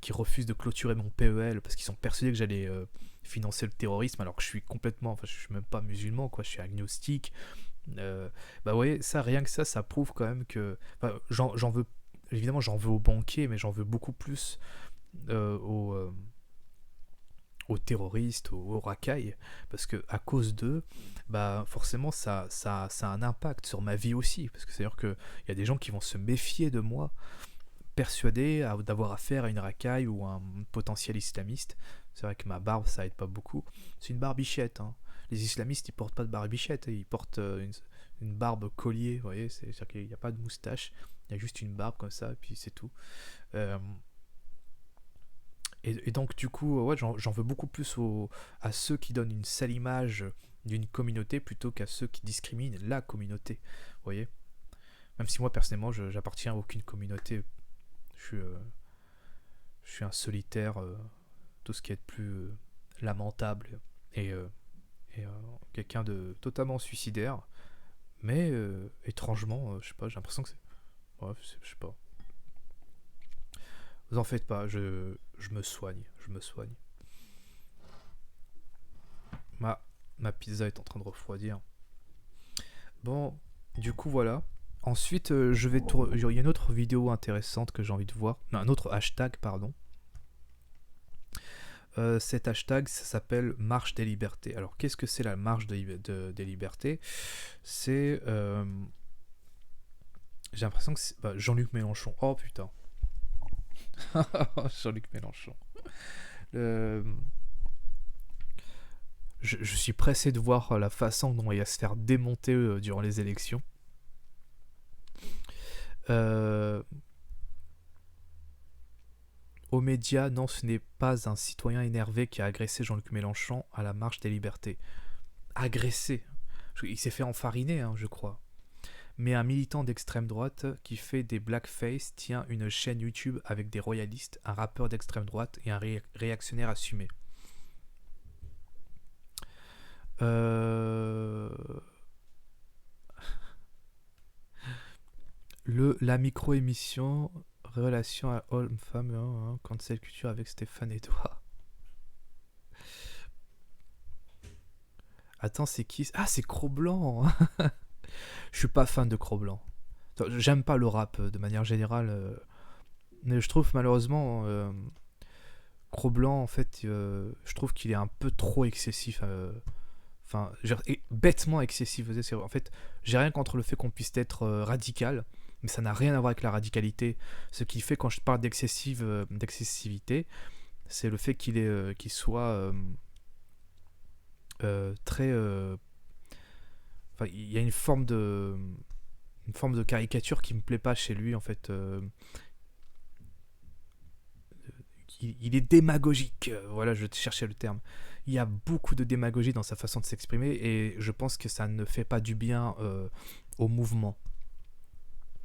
qui refusent de clôturer mon PEL parce qu'ils sont persuadés que j'allais financer le terrorisme, alors que je suis complètement, enfin je suis même pas musulman, quoi, je suis agnostique. Bah vous voyez, ça, rien que ça prouve quand même que, enfin, j'en veux, évidemment j'en veux aux banquiers, mais j'en veux beaucoup plus aux terroristes, aux racailles, parce que à cause d'eux, bah forcément ça a un impact sur ma vie aussi, parce que c'est à dire que il y a des gens qui vont se méfier de moi, persuadés d'avoir affaire à une racaille ou un potentiel islamiste. C'est vrai que ma barbe ça aide pas beaucoup, c'est une barbichette, hein. Les islamistes ils portent pas de barbichette, ils portent une barbe collier, vous voyez, c'est-à-dire qu'il n'y a pas de moustache, il y a juste une barbe comme ça et puis c'est tout. euh, et donc du coup, ouais, j'en veux beaucoup plus à ceux qui donnent une sale image d'une communauté plutôt qu'à ceux qui discriminent la communauté. Vous voyez, même si moi personnellement, j'appartiens à aucune communauté. Je suis un solitaire, tout ce qui est de plus lamentable et, euh, et quelqu'un de totalement suicidaire. Mais étrangement, je sais pas, j'ai l'impression que c'est. Ouais, je sais pas. Vous en faites pas, je me soigne, je me soigne. Ma pizza est en train de refroidir. Bon, du coup voilà. Ensuite, il y a une autre vidéo intéressante que j'ai envie de voir. Non, un autre hashtag, pardon. Cet hashtag, ça s'appelle Marche des Libertés. Alors, qu'est-ce que c'est la Marche des Libertés? C'est... j'ai l'impression que c'est Jean-Luc Mélenchon. Oh putain. Jean-Luc Mélenchon. Euh, je suis pressé de voir la façon dont il va se faire démonter durant les élections. Aux médias, non, ce n'est pas un citoyen énervé qui a agressé Jean-Luc Mélenchon à la Marche des Libertés. Agressé. Il s'est fait enfariner, hein, je crois. Mais un militant d'extrême droite qui fait des blackface tient une chaîne YouTube avec des royalistes, un rappeur d'extrême droite et un réactionnaire assumé. La micro-émission Relation à homme-femme, hein, cancel culture avec Stéphane Edouard. Attends, c'est qui? Ah, c'est Cro-Blanc. Je suis pas fan de Cro-Blanc. J'aime pas le rap de manière générale. Mais je trouve malheureusement Cro-Blanc, en fait, je trouve qu'il est un peu trop excessif. Enfin, bêtement excessif. En fait, j'ai rien contre le fait qu'on puisse être radical, mais ça n'a rien à voir avec la radicalité. Ce qui fait, quand je parle d'excessivité, c'est le fait qu'il soit très. Enfin, il y a une forme de caricature qui me plaît pas chez lui, en fait. Il est démagogique. Voilà, je cherchais le terme. Il y a beaucoup de démagogie dans sa façon de s'exprimer et je pense que ça ne fait pas du bien au mouvement.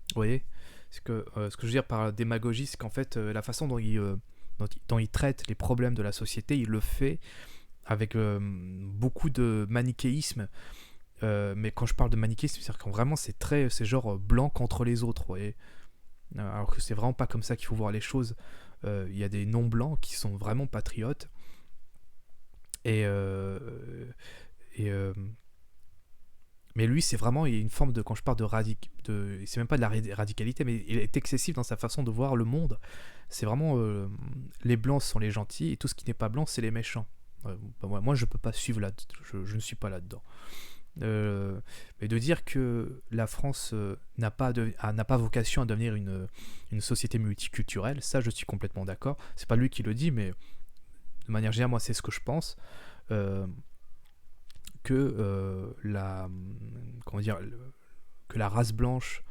Vous voyez, ce que je veux dire par démagogie, c'est qu'en fait, la façon dont il traite les problèmes de la société, il le fait avec beaucoup de manichéisme, Mais quand je parle de manichéisme, c'est-à-dire que vraiment c'est genre blanc contre les autres, vous voyez. Alors que c'est vraiment pas comme ça qu'il faut voir les choses. Il y a des non-blancs qui sont vraiment patriotes. Et, et mais lui, c'est vraiment il y a une forme de, quand je parle c'est même pas de la radicalité, mais il est excessif dans sa façon de voir le monde. C'est vraiment les blancs sont les gentils et tout ce qui n'est pas blanc, c'est les méchants. Moi, je peux pas suivre là, je ne suis pas là-dedans. Mais de dire que la France n'a pas vocation à devenir une société multiculturelle, ça, je suis complètement d'accord. C'est pas lui qui le dit, mais de manière générale, moi, c'est ce que je pense. Euh, que que la race blanche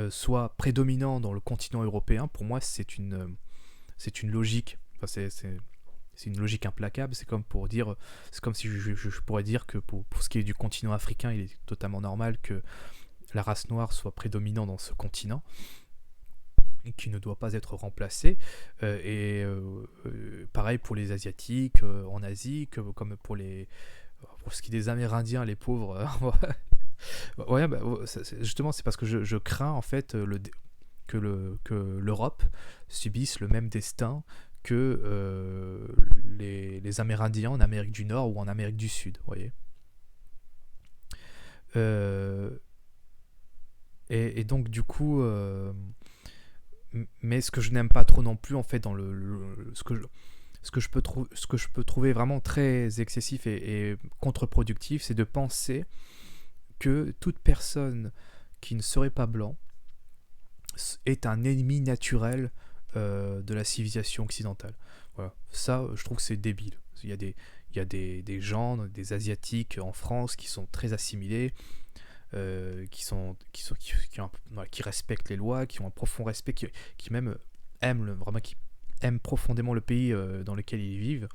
soit prédominante dans le continent européen, pour moi, c'est une logique. Enfin, c'est une logique implacable. C'est comme si je pourrais dire que pour ce qui est du continent africain, il est totalement normal que la race noire soit prédominante dans ce continent et qui ne doit pas être remplacée. Pareil pour les Asiatiques en Asie, comme pour ce qui est des Amérindiens, les pauvres. Ouais, bah, justement, c'est parce que je crains en fait que l'Europe subisse le même destin que les Amérindiens en Amérique du Nord ou en Amérique du Sud, vous voyez. Euh, et donc du coup, mais ce que je n'aime pas trop non plus en fait dans ce que je peux trouver vraiment très excessif et contre-productif, c'est de penser que toute personne qui ne serait pas blanc est un ennemi naturel de la civilisation occidentale. Voilà. Ça, je trouve que c'est débile. Il y a des gens, des Asiatiques en France qui sont très assimilés, qui respectent les lois, qui ont un profond respect, qui même qui aiment profondément le pays dans lequel ils vivent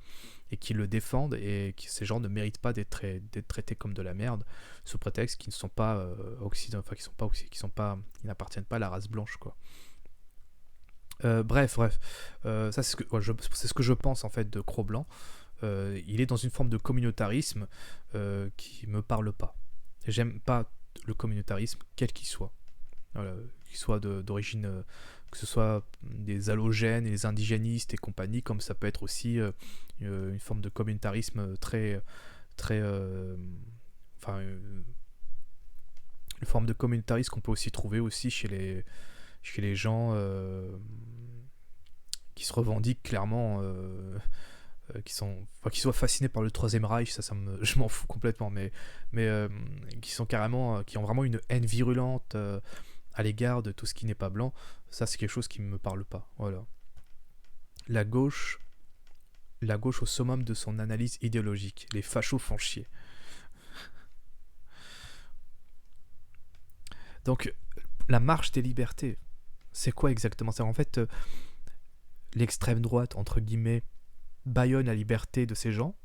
et qui le défendent, et ces gens ne méritent pas d'être traités comme de la merde sous prétexte qu'ils ne sont pas occidentaux, enfin qu'ils n'appartiennent pas à la race blanche, quoi. Bref, ça c'est ce que je pense en fait de Cro-Blanc. Il est dans une forme de communautarisme qui me parle pas. J'aime pas le communautarisme quel qu'il soit. Voilà, qu'il soit d'origine, que ce soit des halogènes, les indigénistes et compagnie, comme ça peut être aussi une forme de communautarisme très enfin une forme de communautarisme qu'on peut aussi trouver aussi chez les gens qui se revendiquent clairement qui soient fascinés par le Troisième Reich, je m'en fous complètement, mais qui sont carrément, qui ont vraiment une haine virulente à l'égard de tout ce qui n'est pas blanc. Ça, c'est quelque chose qui ne me parle pas. Voilà. La gauche au summum de son analyse idéologique. Les fachos font chier. Donc, la marche des libertés, c'est quoi exactement ça? En fait, l'extrême droite, entre guillemets, bâillonne la liberté de ces gens.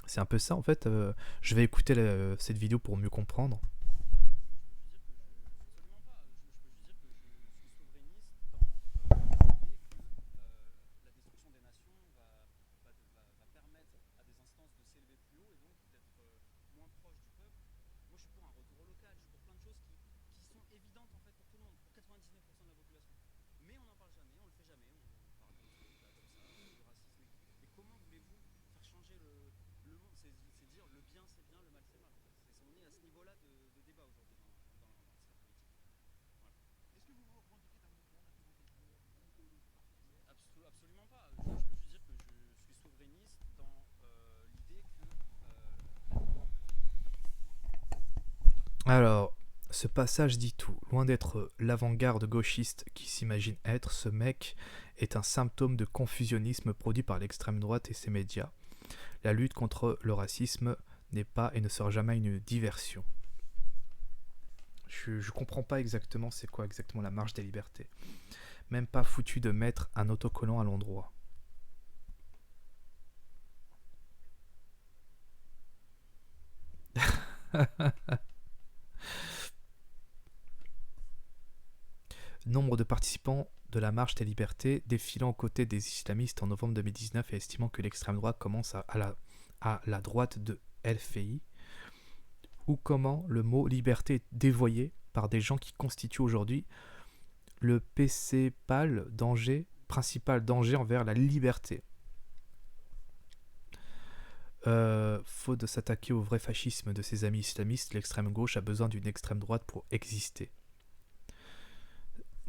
C'est un peu ça, en fait. Je vais écouter cette vidéo pour mieux comprendre. Alors, ce passage dit tout. Loin d'être l'avant-garde gauchiste qui s'imagine être, ce mec est un symptôme de confusionnisme produit par l'extrême droite et ses médias. La lutte contre le racisme n'est pas et ne sera jamais une diversion. Je comprends pas exactement c'est quoi exactement la marche des libertés. Même pas foutu de mettre un autocollant à l'endroit. Nombre de participants de la marche des libertés défilant aux côtés des islamistes en novembre 2019 et estimant que l'extrême droite commence à la droite de LFI. ou comment le mot liberté est dévoyé par des gens qui constituent aujourd'hui le principal danger envers la liberté. Faute de s'attaquer au vrai fascisme de ses amis islamistes, l'extrême gauche a besoin d'une extrême droite pour exister.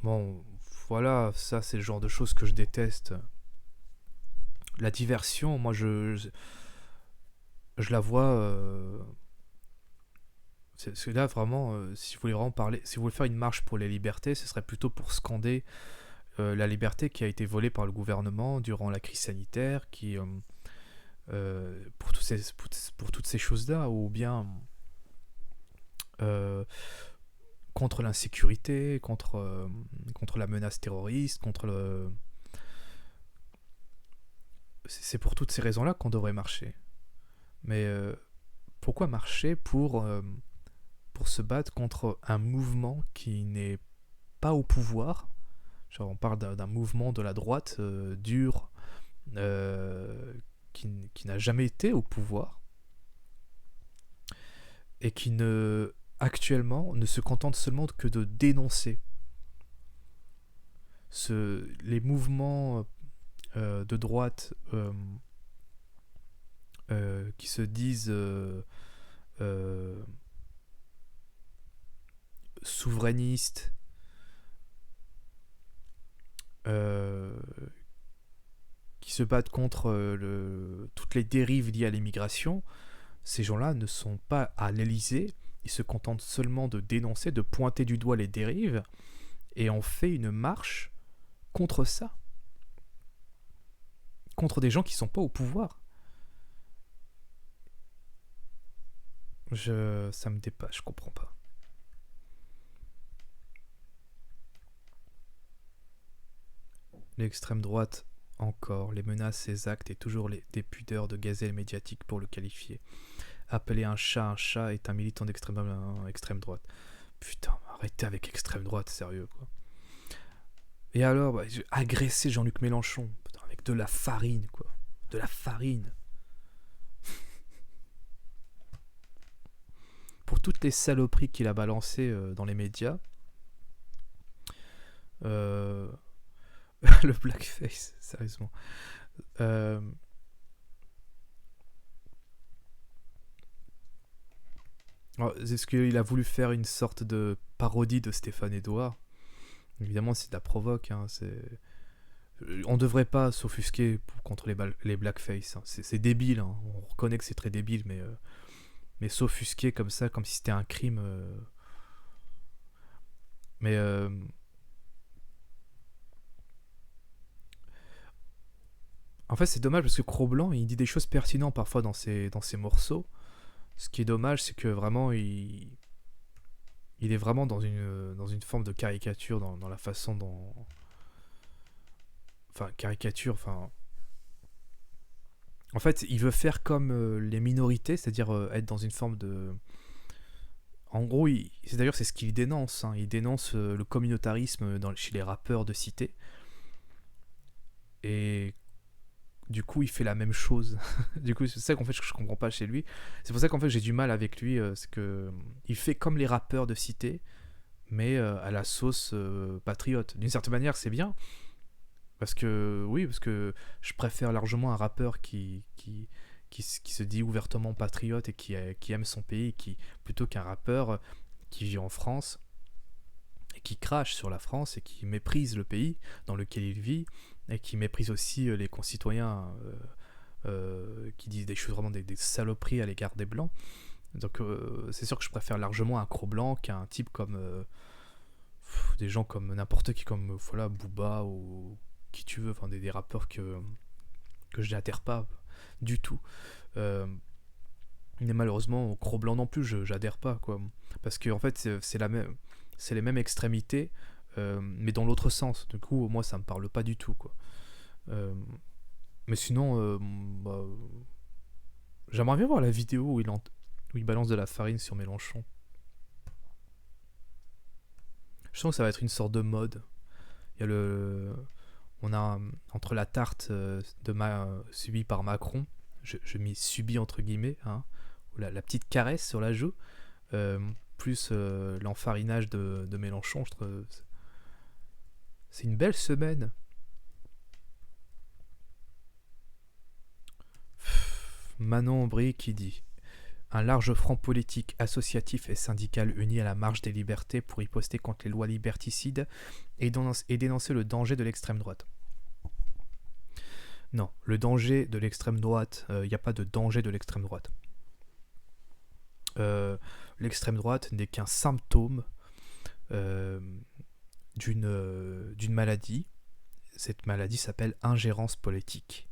Bon, voilà, ça c'est le genre de choses que je déteste. La diversion, moi je la vois. C'est là vraiment, si vous voulez vraiment parler, si vous voulez faire une marche pour les libertés, ce serait plutôt pour scander la liberté qui a été volée par le gouvernement durant la crise sanitaire, pour toutes ces choses-là, ou bien contre l'insécurité, contre la menace terroriste, c'est pour toutes ces raisons-là qu'on devrait marcher. Mais pourquoi marcher pour se battre contre un mouvement qui n'est pas au pouvoir? Genre on parle d'un mouvement de la droite dur, qui n'a jamais été au pouvoir et qui actuellement ne se contente seulement que de dénoncer les mouvements de droite qui se disent souverainistes, qui se battent contre toutes les dérives liées à l'immigration. Ces gens-là ne sont pas à l'Elysée, ils se contentent seulement de dénoncer, de pointer du doigt les dérives, et on fait une marche contre ça, contre des gens qui sont pas au pouvoir. Ça me dépasse, je comprends pas. L'extrême droite, encore, les menaces, ses actes et toujours des pudeurs de gazelle médiatique pour le qualifier. Appeler un chat est un militant extrême droite. Putain, arrêtez avec extrême droite, sérieux quoi. Et alors, agresser Jean-Luc Mélenchon, putain, avec de la farine quoi. De la farine. Pour toutes les saloperies qu'il a balancées dans les médias. Le blackface, sérieusement. Est-ce qu'il a voulu faire une sorte de parodie de Stéphane Edouard? Évidemment, c'est de la provoque. Hein, on devrait pas s'offusquer contre les blackface. Hein. C'est débile. Hein. On reconnaît que c'est très débile, mais s'offusquer comme ça, comme si c'était un crime. Mais en fait, c'est dommage parce que Cro-Blanc, il dit des choses pertinentes parfois dans ses morceaux. Ce qui est dommage, c'est que vraiment, il est vraiment dans une forme de caricature dans la façon dont... Enfin, caricature, enfin... En fait, il veut faire comme les minorités, c'est-à-dire être dans une forme de... En gros, d'ailleurs, c'est ce qu'il dénonce. Hein. Il dénonce le communautarisme chez les rappeurs de cité. Et du coup, il fait la même chose. Du coup, c'est ça qu'en fait, je comprends pas chez lui. C'est pour ça qu'en fait, j'ai du mal avec lui. C'est que il fait comme les rappeurs de cité, mais à la sauce patriote. D'une certaine manière, c'est bien. Parce que je préfère largement un rappeur qui se dit ouvertement patriote et qui aime son pays, plutôt qu'un rappeur qui vit en France et qui crache sur la France et qui méprise le pays dans lequel il vit et qui méprise aussi les concitoyens qui disent des choses, vraiment des saloperies à l'égard des Blancs. Donc c'est sûr que je préfère largement un Cro-Blanc qu'un type comme... des gens comme n'importe qui, comme voilà, Booba ou qui tu veux, enfin des rappeurs que je n'adhère pas du tout. Mais malheureusement, au Cro-Blanc non plus, j'adhère pas, quoi. Parce que en fait, c'est les mêmes extrémités, mais dans l'autre sens. Du coup, moi, ça me parle pas du tout, quoi. Mais sinon, j'aimerais bien voir la vidéo où il balance de la farine sur Mélenchon. Je sens que ça va être une sorte de mode. Il y a on a entre la tarte subie par Macron, je m'y subis entre guillemets, hein, la petite caresse sur la joue, plus l'enfarinage de Mélenchon. Je trouve, c'est une belle semaine. Manon Aubry qui dit: un large front politique, associatif et syndical uni à la marche des libertés pour riposter contre les lois liberticides et dénoncer le danger de l'extrême droite. Non, le danger de l'extrême droite, il n'y a pas de danger de l'extrême droite. L'extrême droite n'est qu'un symptôme d'une maladie. Cette maladie s'appelle ingérence politique.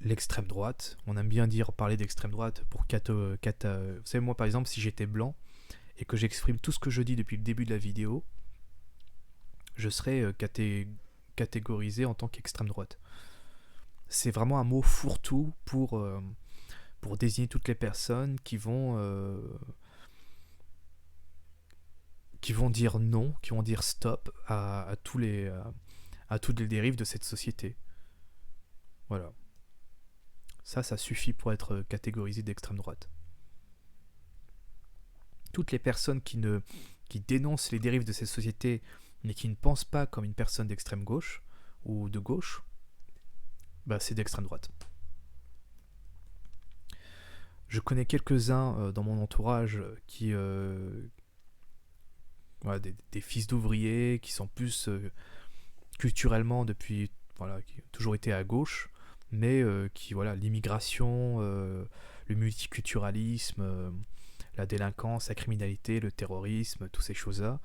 L'extrême droite, on aime bien parler d'extrême droite pour vous savez, moi par exemple, si j'étais blanc et que j'exprime tout ce que je dis depuis le début de la vidéo, je serais catégorisé en tant qu'extrême droite. C'est vraiment un mot fourre-tout pour désigner toutes les personnes qui vont dire non, qui vont dire stop à toutes les dérives de cette société. Voilà. Ça suffit pour être catégorisé d'extrême droite. Toutes les personnes qui dénoncent les dérives de cette société, mais qui ne pensent pas comme une personne d'extrême gauche ou de gauche, bah c'est d'extrême droite. Je connais quelques-uns dans mon entourage qui... voilà, des fils d'ouvriers qui sont plus culturellement depuis... Voilà, qui ont toujours été à gauche, mais qui, voilà, l'immigration, le multiculturalisme, la délinquance, la criminalité, le terrorisme, toutes ces choses-là,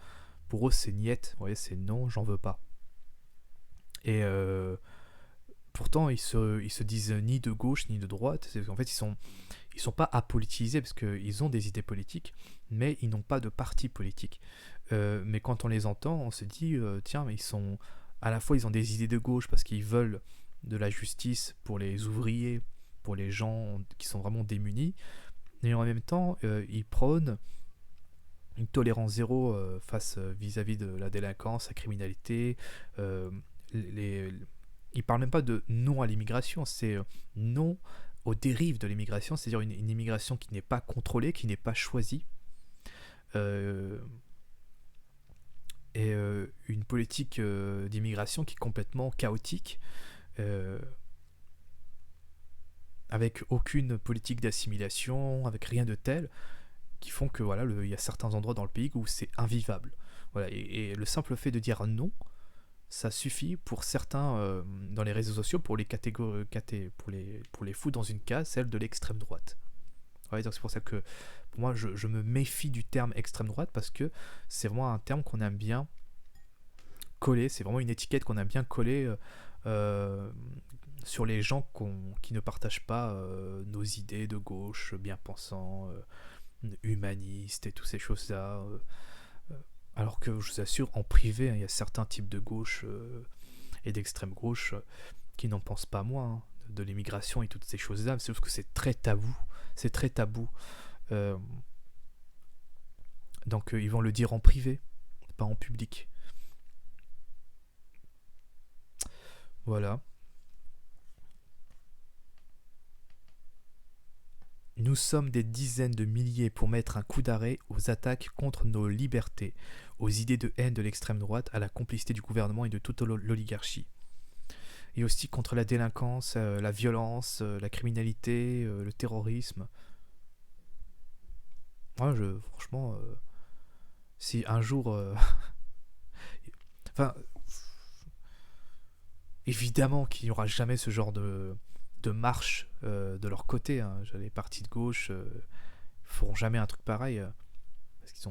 pour eux c'est niet, vous voyez, c'est non, j'en veux pas. Et pourtant ils se disent ni de gauche ni de droite. En fait ils sont pas apolitisés parce qu'ils ont des idées politiques, mais ils n'ont pas de parti politique. Mais quand on les entend, on se dit tiens, mais à la fois ils ont des idées de gauche parce qu'ils veulent de la justice pour les ouvriers, pour les gens qui sont vraiment démunis, et en même temps ils prônent une tolérance zéro vis-à-vis de la délinquance, la criminalité. Ils parlent même pas de non à l'immigration, c'est non aux dérives de l'immigration, c'est-à-dire une immigration qui n'est pas contrôlée, qui n'est pas choisie, et une politique d'immigration qui est complètement chaotique, avec aucune politique d'assimilation, avec rien de tel, qui font que voilà, il y a certains endroits dans le pays où c'est invivable. Voilà, et le simple fait de dire non, ça suffit pour certains dans les réseaux sociaux pour les pour les foutre dans une case, celle de l'extrême droite. Ouais, donc c'est pour ça que pour moi je me méfie du terme extrême droite, parce que c'est vraiment un terme qu'on aime bien coller, c'est vraiment une étiquette qu'on aime bien coller sur les gens qui ne partagent pas nos idées de gauche, bien pensants, humanistes et toutes ces choses-là. Alors que je vous assure, en privé, il y a certains types de gauche et d'extrême gauche qui n'en pensent pas moins, hein, de l'immigration et toutes ces choses-là. C'est juste que c'est très tabou. C'est très tabou. Donc ils vont le dire en privé, pas en public. Voilà. Nous sommes des dizaines de milliers pour mettre un coup d'arrêt aux attaques contre nos libertés, aux idées de haine de l'extrême droite, à la complicité du gouvernement et de toute l'oligarchie. Et aussi contre la délinquance, la violence, la criminalité, le terrorisme. Moi, franchement, si un jour... enfin, évidemment qu'il n'y aura jamais ce genre de marche de leur côté, hein. Les partis de gauche feront jamais un truc pareil, parce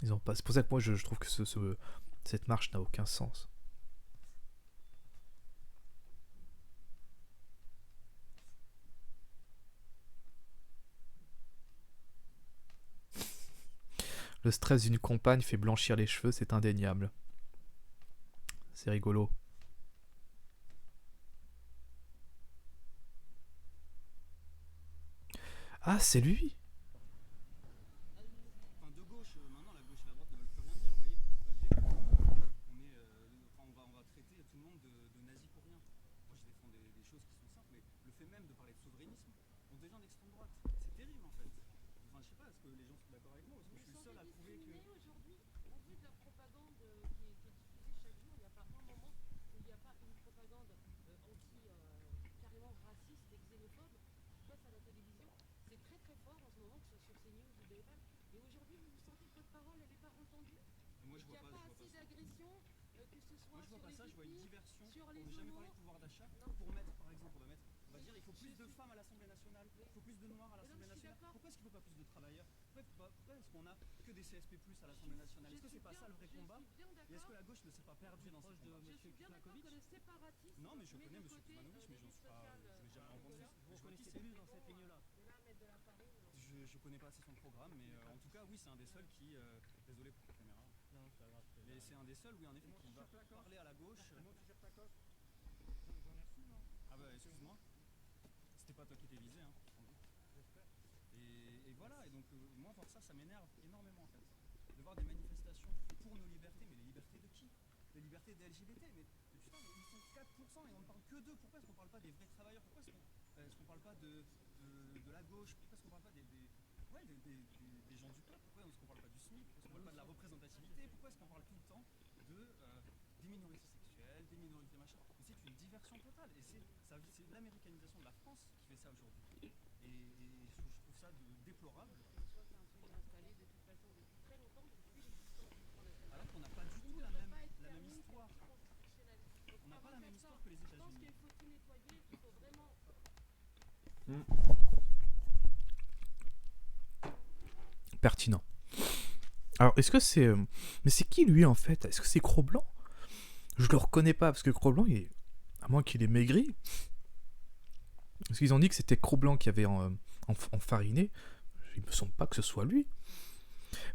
ils ont pas. C'est pour ça que moi je trouve que cette marche n'a aucun sens. Le stress d'une compagne fait blanchir les cheveux, c'est indéniable. C'est rigolo. Ah, c'est lui. Enfin, de gauche, maintenant la gauche et la droite ne veulent plus rien dire, vous voyez. Dès qu'on on va traiter tout le monde de nazi pour rien. Moi je défends des choses qui sont simples, mais le fait même de parler de souverainisme, ont des gens d'extrême droite. C'est terrible en fait. Enfin, je sais pas, est-ce que les gens sont d'accord avec moi? Est-ce que Vous je vous suis le seul sentez à trouver que. discriminé aujourd'hui au vu de la propagande qui est diffusée chaque jour? Il n'y a pas un moment où il n'y a pas une propagande carrément raciste et xénophobe qui passe à la télévision. C'est très très fort en ce moment, que ce soit sur CNews ou BFM. Et aujourd'hui, vous sentez que votre parole elle n'est pas entendue? Moi je Qu'il vois n'y a pas, pas je vois assez pas ça. d'agression, que ce Moi soit je vois sur pas les ça, je vois une ethnies, diversion sur pour les ne jamais parler homos? de pouvoir d'achat, Non. pour mettre par exemple, on va Oui, dire il faut plus de suis. femmes à l'Assemblée nationale, Oui. il faut plus de noirs à Mais non, l'Assemblée mais je suis nationale. d'accord. Pourquoi est-ce qu'il ne faut pas plus de travailleurs? Pourquoi est-ce qu'on a que des CSP+ à l'Assemblée nationale? Est-ce que c'est pas ça le vrai combat? Je suis bien Et est-ce que d'accord. la gauche ne s'est pas perdue dans ce combat? Je suis bien d'accord que le séparatisme Non mais je connais met de M. côté Kuzmanovic, mais les j'en luttes suis pas, sociales je l'ai jamais à entendu. Angola. Je vois qui c'est. Mais bon, de là à mettre de la farine. Je connais pas assez son programme, mais en tout cas oui c'est un des seuls qui, désolé pour ta caméra, Non, c'est pas grave. mais c'est un des seuls, oui en effet, qui va parler à la gauche. Ah bah excuse-moi, c'était pas toi qui étais visé, hein, sans doute. Et voilà, et donc moi voir ça, ça m'énerve énormément en fait. De voir des manifestations pour nos libertés, mais les libertés de qui? Les libertés des LGBT, mais putain, mais ils sont 4% et on ne parle que d'eux. Pourquoi est-ce qu'on parle pas des vrais travailleurs? Pourquoi est-ce qu'on parle pas de la gauche? Pourquoi est-ce qu'on parle pas des gens du peuple? Pourquoi est-ce qu'on parle pas du SMIC? Pourquoi est-ce qu'on parle pas de la représentativité? Pourquoi est-ce qu'on parle tout le temps des minorités sexuelles, des minorités machin? Mais c'est une diversion totale et c'est l'américanisation de la France qui fait ça aujourd'hui. Et je trouve ça déplorable. Soit c'est un truc installé de toute façon depuis très longtemps, depuis l'existence du Front National. Alors qu'on n'a pas du Qui tout ne la peut même, pas être la même permis histoire. comme constitutionnel. Donc, On n'a pas avant la de même faire ça, histoire que les je pense États-Unis. qu'il faut tout nettoyer, qu'il faut vraiment. Pertinent. Alors, est-ce que c'est... Mais c'est qui, lui, en fait? Est-ce que c'est Cro-Blanc? Je le reconnais pas, parce que Cro-Blanc, à moins qu'il ait maigri. Parce qu'ils ont dit que c'était Cro-Blanc qui avait enfariné. Il me semble pas que ce soit lui.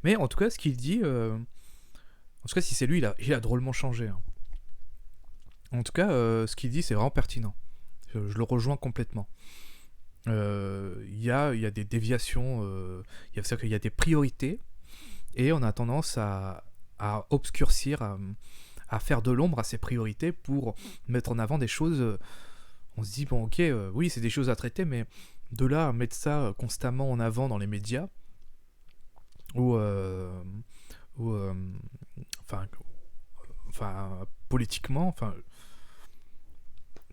Mais en tout cas, ce qu'il dit... En tout cas, si c'est lui, il a drôlement changé. Hein. En tout cas, ce qu'il dit, c'est vraiment pertinent. Je le rejoins complètement. Il y a des déviations, il y a des priorités, et on a tendance à obscurcir, à faire de l'ombre à ces priorités pour mettre en avant des choses. On se dit, bon, ok, oui, c'est des choses à traiter, mais de là à mettre ça constamment en avant dans les médias, ou politiquement,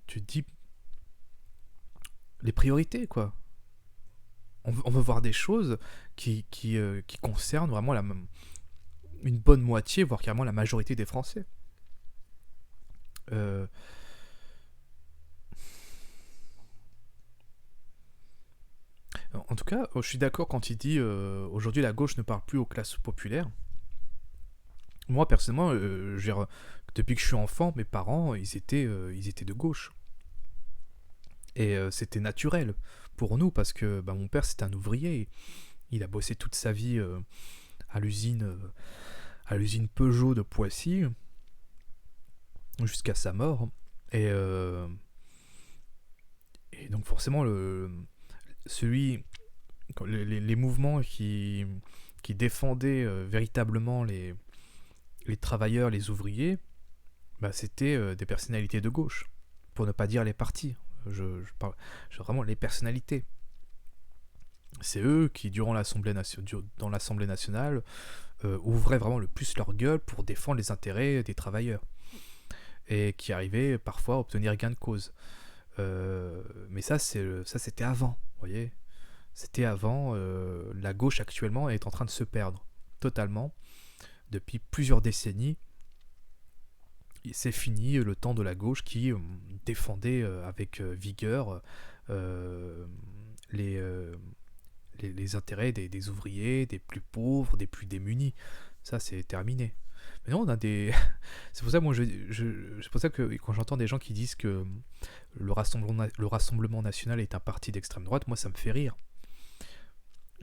tu te dis les priorités, quoi. On veut voir des choses qui concernent vraiment une bonne moitié, voire carrément la majorité des Français. En tout cas, je suis d'accord quand il dit aujourd'hui la gauche ne parle plus aux classes populaires. Moi, personnellement, depuis que je suis enfant, mes parents, ils étaient de gauche. Et c'était naturel pour nous parce que mon père, c'était un ouvrier. Il a bossé toute sa vie à l'usine Peugeot de Poissy jusqu'à sa mort. Et donc forcément, les mouvements qui défendaient véritablement les travailleurs, les ouvriers, c'était des personnalités de gauche, pour ne pas dire les partis. Je parle vraiment les personnalités. C'est eux qui, dans l'Assemblée nationale, ouvraient vraiment le plus leur gueule pour défendre les intérêts des travailleurs. Et qui arrivaient parfois à obtenir gain de cause. Mais ça c'était avant, vous voyez. C'était avant. La gauche actuellement est en train de se perdre totalement. Depuis plusieurs décennies, c'est fini le temps de la gauche qui défendait avec vigueur les intérêts des ouvriers, des plus pauvres, des plus démunis. Ça, c'est terminé. Mais non, on a des... c'est pour ça, moi, c'est pour ça que quand j'entends des gens qui disent que le Rassemblement national est un parti d'extrême droite, moi, ça me fait rire.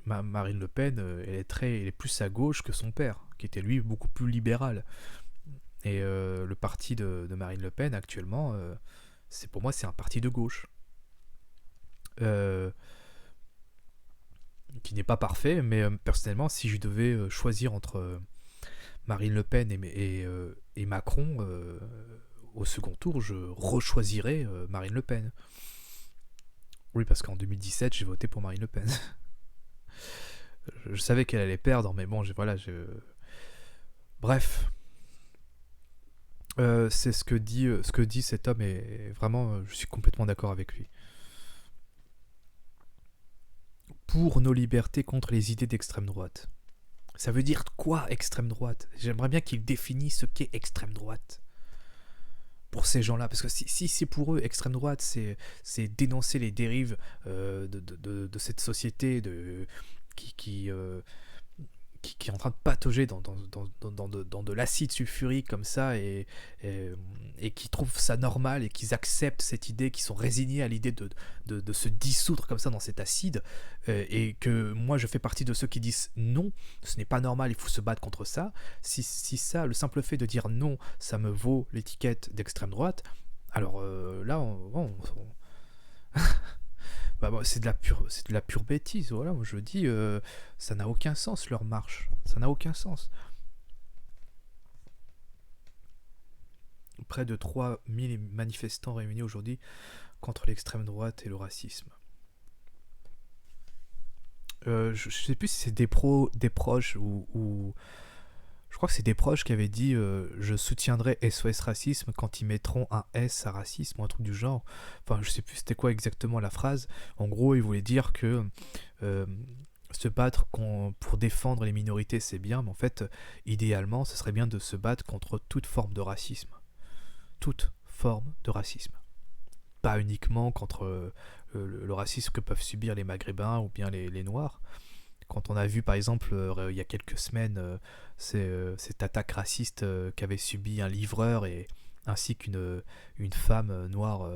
Marine Le Pen, elle est plus à gauche que son père, qui était lui beaucoup plus libéral. Et le parti de Marine Le Pen actuellement, pour moi, c'est un parti de gauche. Qui n'est pas parfait, mais personnellement, si je devais choisir entre Marine Le Pen et Macron au second tour, je rechoisirais Marine Le Pen. Oui, parce qu'en 2017, j'ai voté pour Marine Le Pen. Je savais qu'elle allait perdre, mais bon, bref. C'est ce que dit cet homme, et vraiment, je suis complètement d'accord avec lui. Pour nos libertés contre les idées d'extrême droite. Ça veut dire quoi, extrême droite? J'aimerais bien qu'il définisse ce qu'est extrême droite. Pour ces gens-là, parce que si c'est pour eux, extrême droite, c'est dénoncer les dérives de cette société qui est en train de patauger dans de l'acide sulfurique comme ça, et qui trouvent ça normal, et qu'ils acceptent cette idée, qui sont résignés à l'idée de se dissoudre comme ça dans cet acide, et que moi je fais partie de ceux qui disent non, ce n'est pas normal, il faut se battre contre ça. Si ça, le simple fait de dire non, ça me vaut l'étiquette d'extrême droite, alors là bah, c'est de la pure bêtise, voilà. Moi je dis, ça n'a aucun sens leur marche, ça n'a aucun sens. Près de 3000 manifestants réunis aujourd'hui contre l'extrême droite et le racisme. Je sais plus si c'est des proches ou je crois que c'est des proches qui avaient dit je soutiendrai SOS Racisme quand ils mettront un S à racisme ou un truc du genre. Enfin, je sais plus c'était quoi exactement la phrase. En gros, ils voulaient dire que se battre pour défendre les minorités, c'est bien, mais en fait, idéalement, ce serait bien de se battre contre toute forme de racisme. Toute forme de racisme. Pas uniquement contre le racisme que peuvent subir les Maghrébins ou bien les Noirs. Quand on a vu par exemple il y a quelques semaines cette attaque raciste qu'avait subi un livreur ainsi qu'une femme noire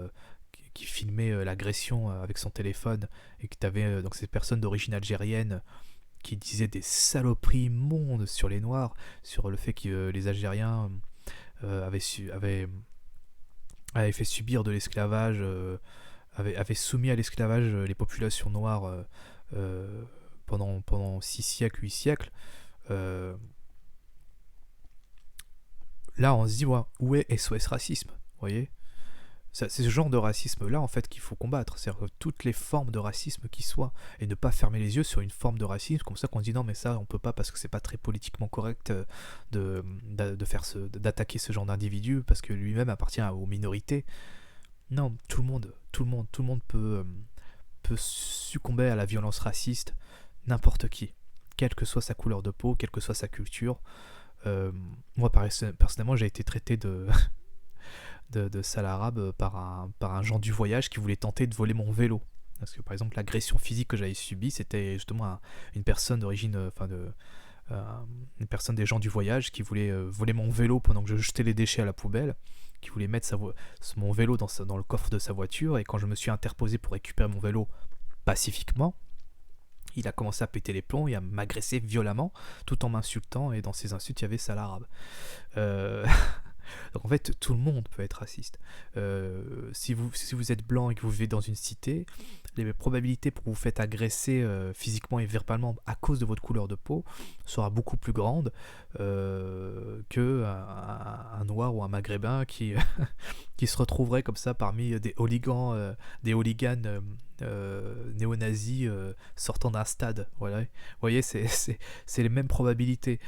qui filmait l'agression avec son téléphone, et que tu avais donc ces personnes d'origine algérienne qui disaient des saloperies immondes sur les Noirs, sur le fait que les Algériens avaient fait subir de l'esclavage, avaient soumis à l'esclavage les populations noires pendant 6 siècles, 8 siècles. Là, on se dit, ouais, où est SOS Racisme? Vous voyez, c'est ce genre de racisme-là, en fait, qu'il faut combattre. C'est-à-dire toutes les formes de racisme qui soient. Et ne pas fermer les yeux sur une forme de racisme, comme ça qu'on dit, non, mais ça, on peut pas, parce que c'est pas très politiquement correct d'attaquer ce genre d'individu, parce que lui-même appartient aux minorités. Non, tout le monde peut succomber à la violence raciste. N'importe qui, quelle que soit sa couleur de peau, quelle que soit sa culture. Moi personnellement j'ai été traité de sale arabe par un gens du voyage qui voulait tenter de voler mon vélo, parce que par exemple l'agression physique que j'avais subie, c'était justement une personne d'origine, une personne des gens du voyage qui voulait voler mon vélo pendant que je jetais les déchets à la poubelle, qui voulait mettre mon vélo dans le coffre de sa voiture, et quand je me suis interposé pour récupérer mon vélo pacifiquement, il a commencé à péter les plombs et à m'agresser violemment, tout en m'insultant, et dans ses insultes, il y avait sale arabe. Donc en fait, tout le monde peut être raciste. Si vous êtes blanc et que vous vivez dans une cité, les probabilités pour que vous faites agresser physiquement et verbalement à cause de votre couleur de peau sera beaucoup plus grande que un noir ou un maghrébin qui se retrouverait comme ça parmi des hooligans néo-nazis sortant d'un stade. Voilà. Vous voyez, c'est les mêmes probabilités.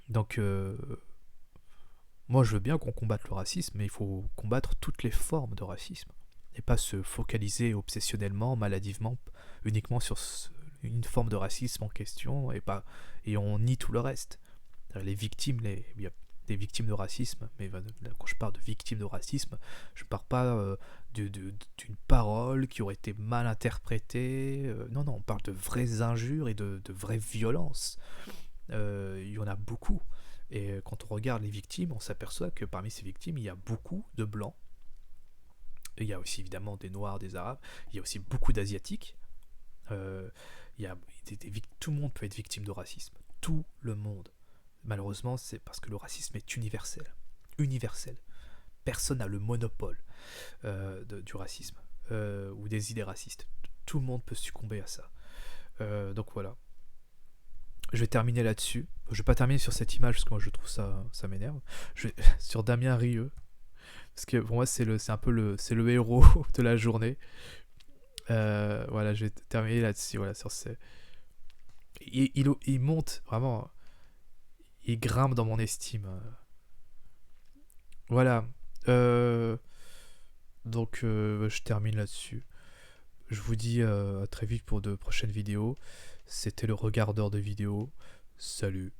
Donc moi je veux bien qu'on combatte le racisme, mais il faut combattre toutes les formes de racisme, et pas se focaliser obsessionnellement, maladivement, uniquement sur une forme de racisme en question, et on nie tout le reste. Les victimes, il y a des victimes de racisme, mais quand je parle de victimes de racisme, je ne parle pas d'une parole qui aurait été mal interprétée, non, on parle de vraies injures et de vraies violences. Il y en a beaucoup. Et quand on regarde les victimes, on s'aperçoit que parmi ces victimes, il y a beaucoup de blancs. Et il y a aussi évidemment des noirs, des arabes. Il y a aussi beaucoup d'asiatiques. Il y a tout le monde peut être victime de racisme. Tout le monde. Malheureusement, c'est parce que le racisme est universel. Universel. Personne n'a le monopole du racisme ou des idées racistes. Tout le monde peut succomber à ça. Donc voilà. Je vais terminer là-dessus. Je vais pas terminer sur cette image parce que moi je trouve ça m'énerve. Sur Damien Rieu. Parce que pour moi, c'est un peu le héros de la journée. Voilà, j'ai terminé là-dessus. Voilà, sur ce. Il monte vraiment. Il grimpe dans mon estime. Voilà. Euh, donc, je termine là-dessus. Je vous dis à très vite pour de prochaines vidéos. C'était le regardeur de vidéos. Salut.